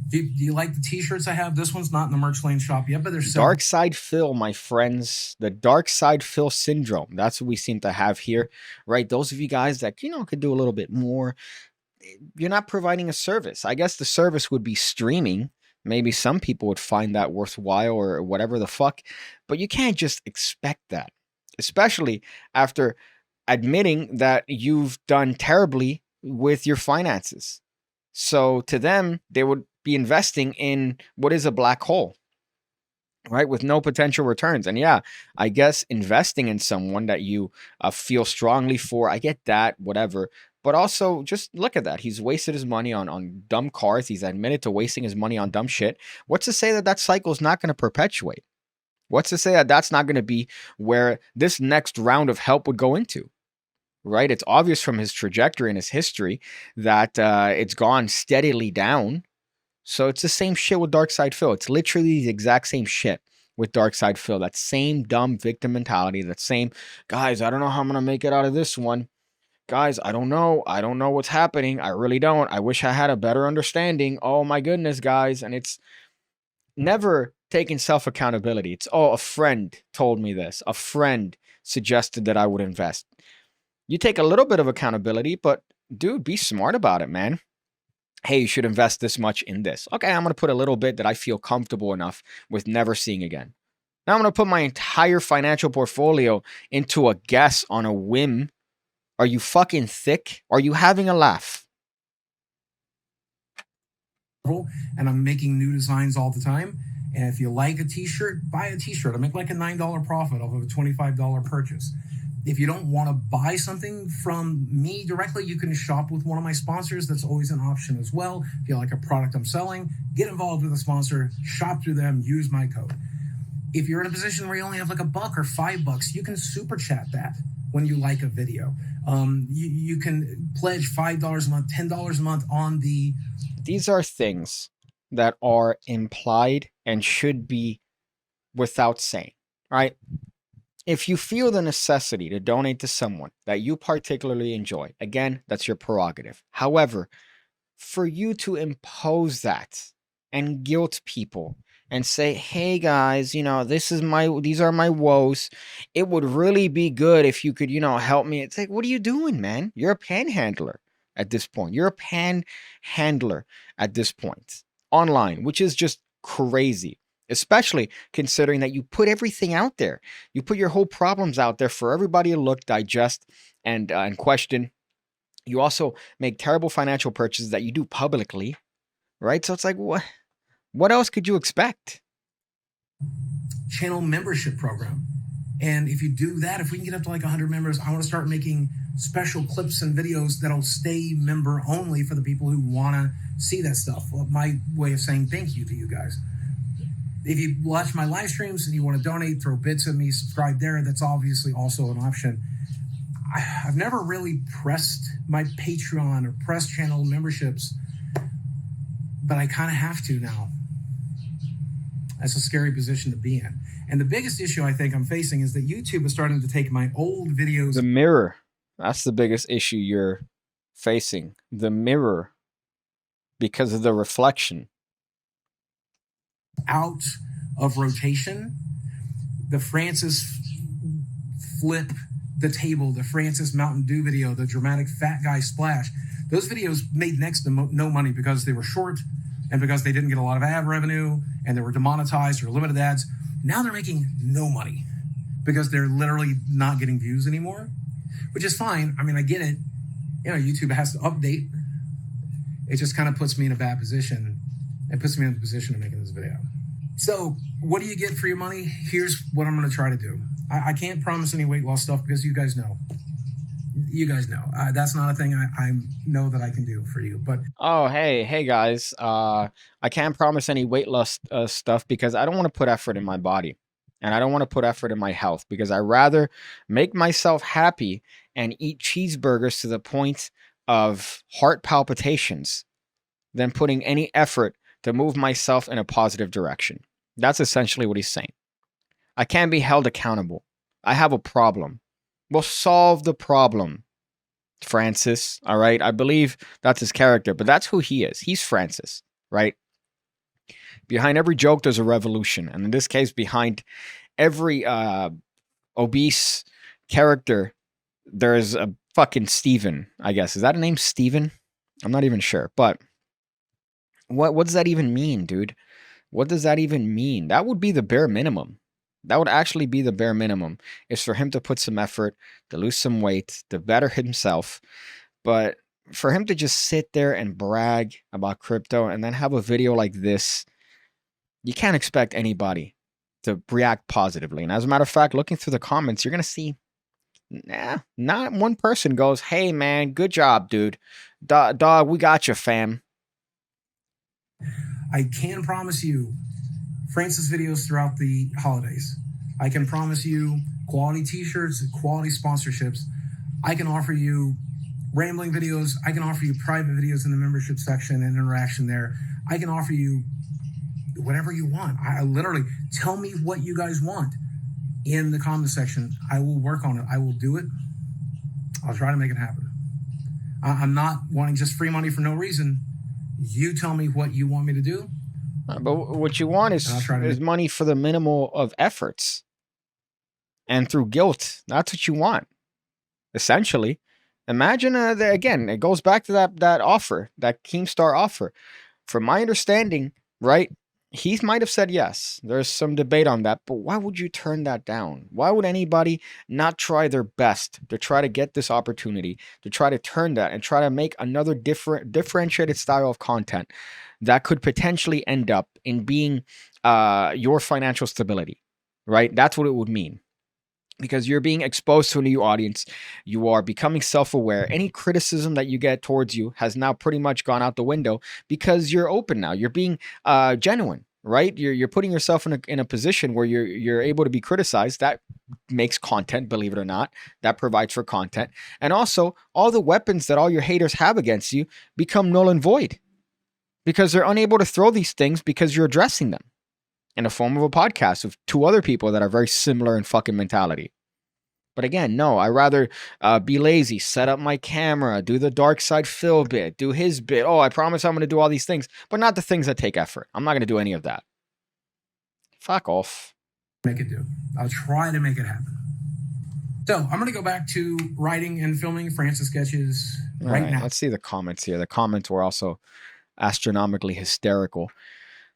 Speaker 6: Do you like the t-shirts I have? This one's not in the merch lane shop yet, but there's
Speaker 1: Dark Side Phil, my friends. The Dark Side Phil syndrome. That's what we seem to have here, right? Those of you guys that, you know, could do a little bit more. You're not providing a service. I guess the service would be streaming. Maybe some people would find that worthwhile or whatever the fuck. But you can't just expect that, especially after admitting that you've done terribly with your finances. So to them, they would be investing in what is a black hole, right? With no potential returns. And yeah, I guess investing in someone that you feel strongly for, I get that, whatever. But also just look at that. He's wasted his money on dumb cars. He's admitted to wasting his money on dumb shit. What's to say that that cycle is not going to perpetuate? What's to say that that's not going to be where this next round of help would go into? Right? It's obvious from his trajectory and his history that it's gone steadily down. So it's the same shit with Dark Side Phil. It's literally the exact same shit with Dark Side Phil. That same dumb victim mentality. That same, guys, I don't know how I'm going to make it out of this one. Guys, I don't know. I don't know what's happening. I really don't. I wish I had a better understanding. Oh my goodness, guys. And it's never taking self-accountability. It's, oh, a friend told me this. A friend suggested that I would invest. You take a little bit of accountability, but dude, be smart about it, man. Hey, you should invest this much in this. Okay, I'm going to put a little bit that I feel comfortable enough with never seeing again. Now I'm going to put my entire financial portfolio into a guess on a whim. Are you fucking thick? Are you having a laugh?
Speaker 6: And I'm making new designs all the time. And if you like a t-shirt, buy a t-shirt. I make like a $9 profit off of a $25 purchase. If you don't want to buy something from me directly, you can shop with one of my sponsors. That's always an option as well. If you like a product I'm selling, get involved with a sponsor, shop through them, use my code. If you're in a position where you only have like $1 or $5, you can super chat that when you like a video. You can pledge $5 a month, $10 a month on the...
Speaker 1: These are things that are implied and should be without saying, right? If you feel the necessity to donate to someone that you particularly enjoy, again, that's your prerogative. However, for you to impose that and guilt people and say, hey guys, you know, these are my woes. It would really be good if you could, you know, help me. It's like, what are you doing, man? You're a panhandler at this point. You're a panhandler at this point online, which is just crazy. Especially considering that you put everything out there. You put your whole problems out there for everybody to look, digest, and question. You also make terrible financial purchases that you do publicly, right? So it's like, what else could you expect?
Speaker 6: Channel membership program. And if you do that, if we can get up to like 100 members, I want to start making special clips and videos that'll stay member only for the people who want to see that stuff. Well, my way of saying thank you to you guys. If you watch my live streams and you want to donate, throw bits at me, subscribe there. That's obviously also an option. I've never really pressed my Patreon or pressed channel memberships, but I kind of have to now. That's a scary position to be in. And the biggest issue I think I'm facing is that YouTube is starting to take my old videos.
Speaker 1: The mirror. That's the biggest issue you're facing. The mirror. Because of the reflection.
Speaker 6: Out of rotation. The Francis flip the table, the Francis Mountain Dew video, the dramatic fat guy splash. Those videos made next to no money because they were short and because they didn't get a lot of ad revenue and they were demonetized or limited ads. Now they're making no money because they're literally not getting views anymore, which is fine. I mean, I get it. You know, YouTube has to update. It just kind of puts me in a bad position. It puts me in the position of making this video. So what do you get for your money? Here's what I'm going to try to do. I can't promise any weight loss stuff because you guys know. You guys know. That's not a thing I know that I can do for you. But
Speaker 1: oh, hey guys. I can't promise any weight loss stuff because I don't want to put effort in my body. And I don't want to put effort in my health because I rather make myself happy and eat cheeseburgers to the point of heart palpitations than putting any effort to move myself in a positive direction. That's essentially what he's saying. I can't be held accountable. I have a problem. We'll solve the problem, Francis. All right. I believe that's his character, but that's who he is. He's Francis, right? Behind every joke, there's a revolution. And in this case, behind every obese character, there's a fucking Steven, I guess. Is that a name, Steven? I'm not even sure. But what does that even mean, dude? What does that even mean? That would be the bare minimum. That would actually be the bare minimum, is for him to put some effort, to lose some weight, to better himself. But for him to just sit there and brag about crypto and then have a video like this, you can't expect anybody to react positively. And as a matter of fact, looking through the comments, you're going to see, not one person goes, hey, man, good job, dude. Dog, we got you, fam.
Speaker 6: I can promise you Francis videos throughout the holidays. I can promise you quality t-shirts, quality sponsorships. I can offer you rambling videos. I can offer you private videos in the membership section and interaction there. I can offer you whatever you want. I literally tell me what you guys want in the comment section. I will work on it. I will do it. I'll try to make it happen. I'm not wanting just free money for no reason. You tell me what you want me to do.
Speaker 1: But what you want is money for the minimal of efforts. And through guilt. That's what you want. Essentially. Imagine, again, it goes back to that offer, that Keemstar offer. From my understanding, right, he might have said yes. There's some debate on that, but why would you turn that down? Why would anybody not try their best to try to get this opportunity, to try to turn that and try to make another differentiated style of content that could potentially end up in being your financial stability, right? That's what it would mean. Because you're being exposed to a new audience. You are becoming self-aware. Any criticism that you get towards you has now pretty much gone out the window because you're open now. You're being genuine, right? You're putting yourself in a position where you're able to be criticized. That makes content, believe it or not. That provides for content. And also, all the weapons that all your haters have against you become null and void because they're unable to throw these things because you're addressing them in the form of a podcast with two other people that are very similar in fucking mentality. But again, no, I rather be lazy, set up my camera, do the dark side Phil bit, do his bit. Oh, I promise I'm going to do all these things, but not the things that take effort. I'm not going to do any of that. Fuck off.
Speaker 6: Make it do. I'll try to make it happen. So I'm going to go back to writing and filming Francis sketches right now.
Speaker 1: Let's see the comments here. The comments were also astronomically hysterical.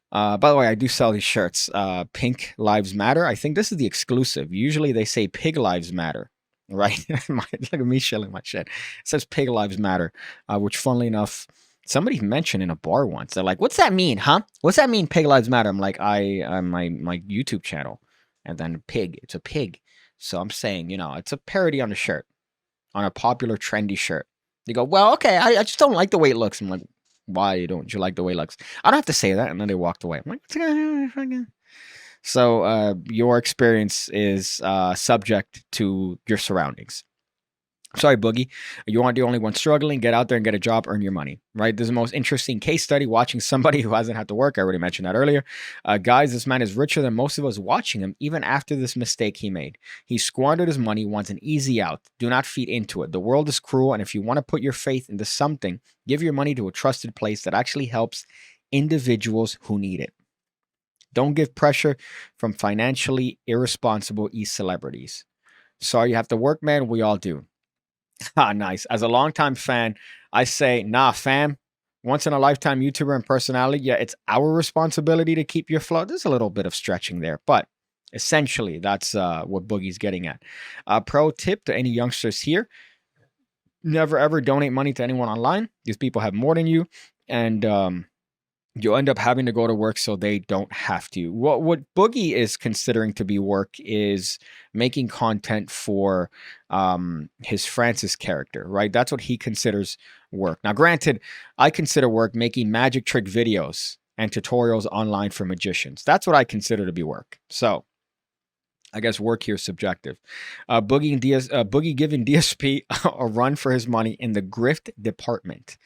Speaker 1: By the way, I do sell these shirts. Pink Lives Matter. I think this is the exclusive. Usually they say Pig Lives Matter, right? Look at me shilling my shit. It says Pig Lives Matter, which funnily enough, somebody mentioned in a bar once. They're like, what's that mean, huh? What's that mean, Pig Lives Matter? I'm like, I'm my YouTube channel. And then pig. It's a pig. So I'm saying, you know, it's a parody on a shirt, on a popular trendy shirt. They go, well, okay, I just don't like the way it looks. I'm like, why don't you like the way it looks? I don't have to say that. And then they walked away. I'm like, so your experience is subject to your surroundings. Sorry, Boogie. You aren't the only one struggling. Get out there and get a job, earn your money, right? This is the most interesting case study, watching somebody who hasn't had to work. I already mentioned that earlier. Guys, this man is richer than most of us watching him, even after this mistake he made. He squandered his money, wants an easy out. Do not feed into it. The world is cruel, and if you want to put your faith into something, give your money to a trusted place that actually helps individuals who need it. Don't give pressure from financially irresponsible e-celebrities. Sorry you have to work, man. We all do. Ah, nice. As a longtime fan, I say, nah, fam. Once in a lifetime YouTuber and personality, yeah, it's our responsibility to keep you afloat. There's a little bit of stretching there, but essentially, that's what Boogie's getting at. Pro tip to any youngsters here: never ever donate money to anyone online. These people have more than you, and you'll end up having to go to work so they don't have to. What Boogie is considering to be work is making content for his Francis character, right? That's what he considers work. Now, granted, I consider work making magic trick videos and tutorials online for magicians. That's what I consider to be work. So I guess work here is subjective. Boogie giving DSP a run for his money in the grift department.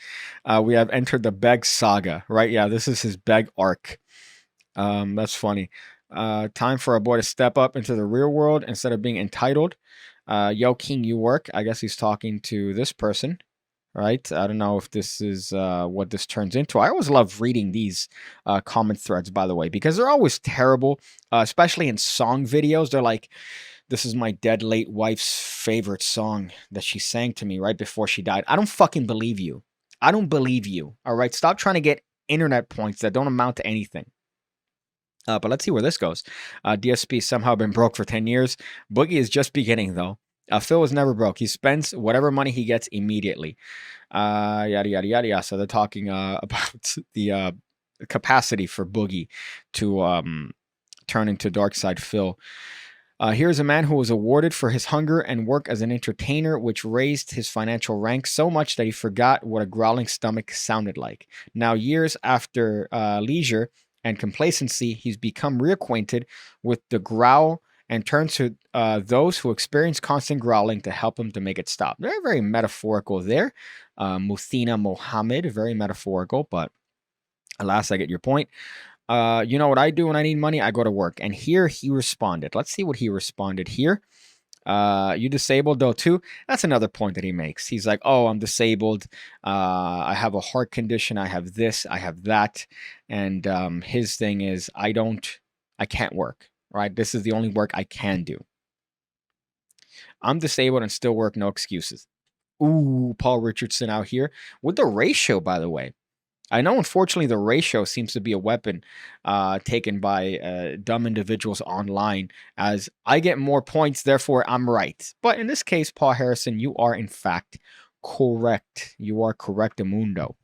Speaker 1: We have entered the Beg saga, right? Yeah, this is his Beg arc. That's funny. Time for a boy to step up into the real world instead of being entitled. Yo, King, you work. I guess he's talking to this person, right? I don't know if this is what this turns into. I always love reading these comment threads, by the way, because they're always terrible, especially in song videos. They're like, this is my dead late wife's favorite song that she sang to me right before she died. I don't fucking believe you. I don't believe you. All right, stop trying to get internet points that don't amount to anything. But let's see where this goes. DSP somehow been broke for 10 years. Boogie is just beginning, though. Phil was never broke. He spends whatever money he gets immediately. Yada, yada, yada, yada. So they're talking about the capacity for Boogie to turn into Dark Side Phil. Here's a man who was awarded for his hunger and work as an entertainer, which raised his financial rank so much that he forgot what a growling stomach sounded like. Now, years after leisure and complacency, he's become reacquainted with the growl and turns to those who experience constant growling to help him to make it stop. Very, very metaphorical there. Muthina Mohammed, very metaphorical, but alas, I get your point. You know what I do when I need money? I go to work. And here he responded. Let's see what he responded here. You disabled though too? That's another point that he makes. He's like, oh, I'm disabled. I have a heart condition. I have this. I have that. And his thing is, I can't work. Right? This is the only work I can do. I'm disabled and still work. No excuses. Ooh, Paul Richardson out here with the ratio, by the way. I know, unfortunately, the ratio seems to be a weapon taken by dumb individuals online, as I get more points, therefore I'm right. But in this case, Paul Harrison, you are in fact correct. You are correctamundo.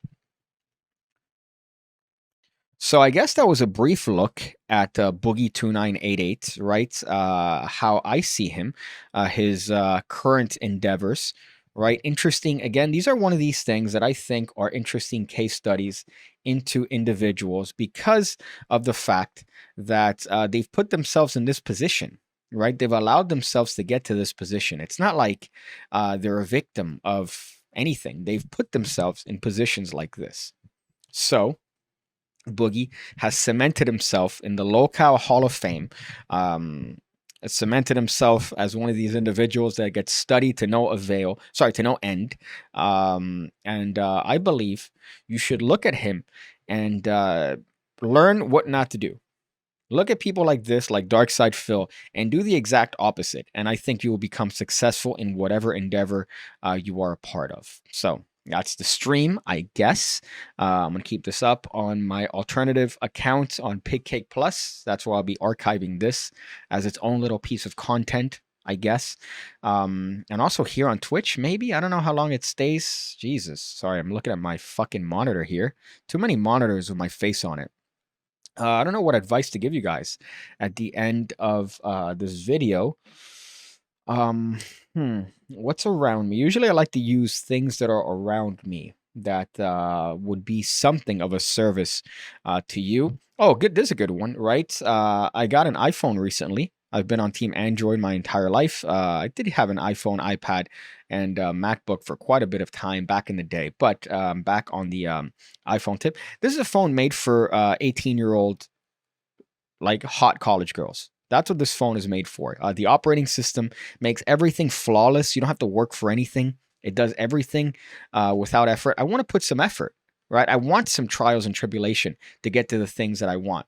Speaker 1: So I guess that was a brief look at Boogie2988, right? How I see him, his current endeavors, right? Interesting. Again, these are one of these things that I think are interesting case studies into individuals because of the fact that they've put themselves in this position, right? They've allowed themselves to get to this position. It's not like they're a victim of anything. They've put themselves in positions like this. So Boogie has cemented himself in the Local Hall of Fame, cemented himself as one of these individuals that gets studied to no avail, to no end. And I believe you should look at him and learn what not to do. Look at people like this, like Dark Side Phil, and do the exact opposite. And I think you will become successful in whatever endeavor you are a part of. So that's the stream, I guess. I'm going to keep this up on my alternative account on Pigcake Plus. That's where I'll be archiving this as its own little piece of content, I guess. And also here on Twitch, maybe. I don't know how long it stays. Jesus. Sorry, I'm looking at my fucking monitor here. Too many monitors with my face on it. I don't know what advice to give you guys at the end of this video. Um, what's around me? Usually I like to use things that are around me that would be something of a service to you. Oh, good. This is a good one, right? I got an iPhone recently. I've been on Team Android my entire life. I did have an iPhone, iPad, and MacBook for quite a bit of time back in the day. But back on the iPhone tip, this is a phone made for 18-year-old like hot college girls. That's what this phone is made for. The operating system makes everything flawless. You don't have to work for anything. It does everything without effort. I want to put some effort, right? I want some trials and tribulation to get to the things that I want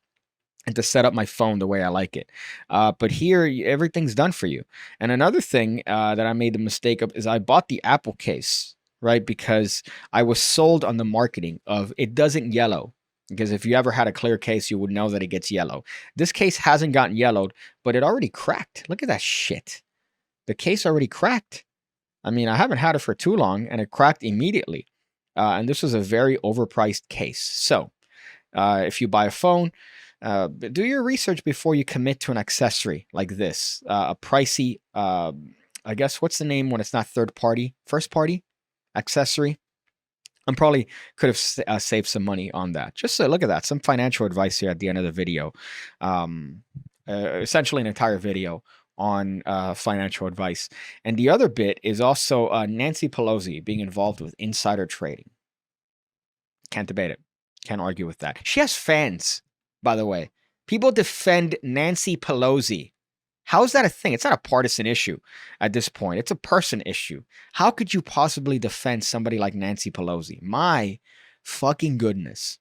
Speaker 1: and to set up my phone the way I like it. But here, everything's done for you. And another thing that I made the mistake of is I bought the Apple case, right? Because I was sold on the marketing of it doesn't yellow. Because if you ever had a clear case, you would know that it gets yellow. This case hasn't gotten yellowed, but it already cracked. Look at that shit. The case already cracked. I mean, I haven't had it for too long, and it cracked immediately. And this was a very overpriced case. So if you buy a phone, do your research before you commit to an accessory like this. A pricey, I guess, what's the name when it's not third party? First party accessory? I probably could have saved some money on that. Just so look at that. Some financial advice here at the end of the video. Essentially an entire video on financial advice. And the other bit is also Nancy Pelosi being involved with insider trading. Can't debate it. Can't argue with that. She has fans, by the way. People defend Nancy Pelosi. How is that a thing? It's not a partisan issue at this point. It's a person issue. How could you possibly defend somebody like Nancy Pelosi? My fucking goodness.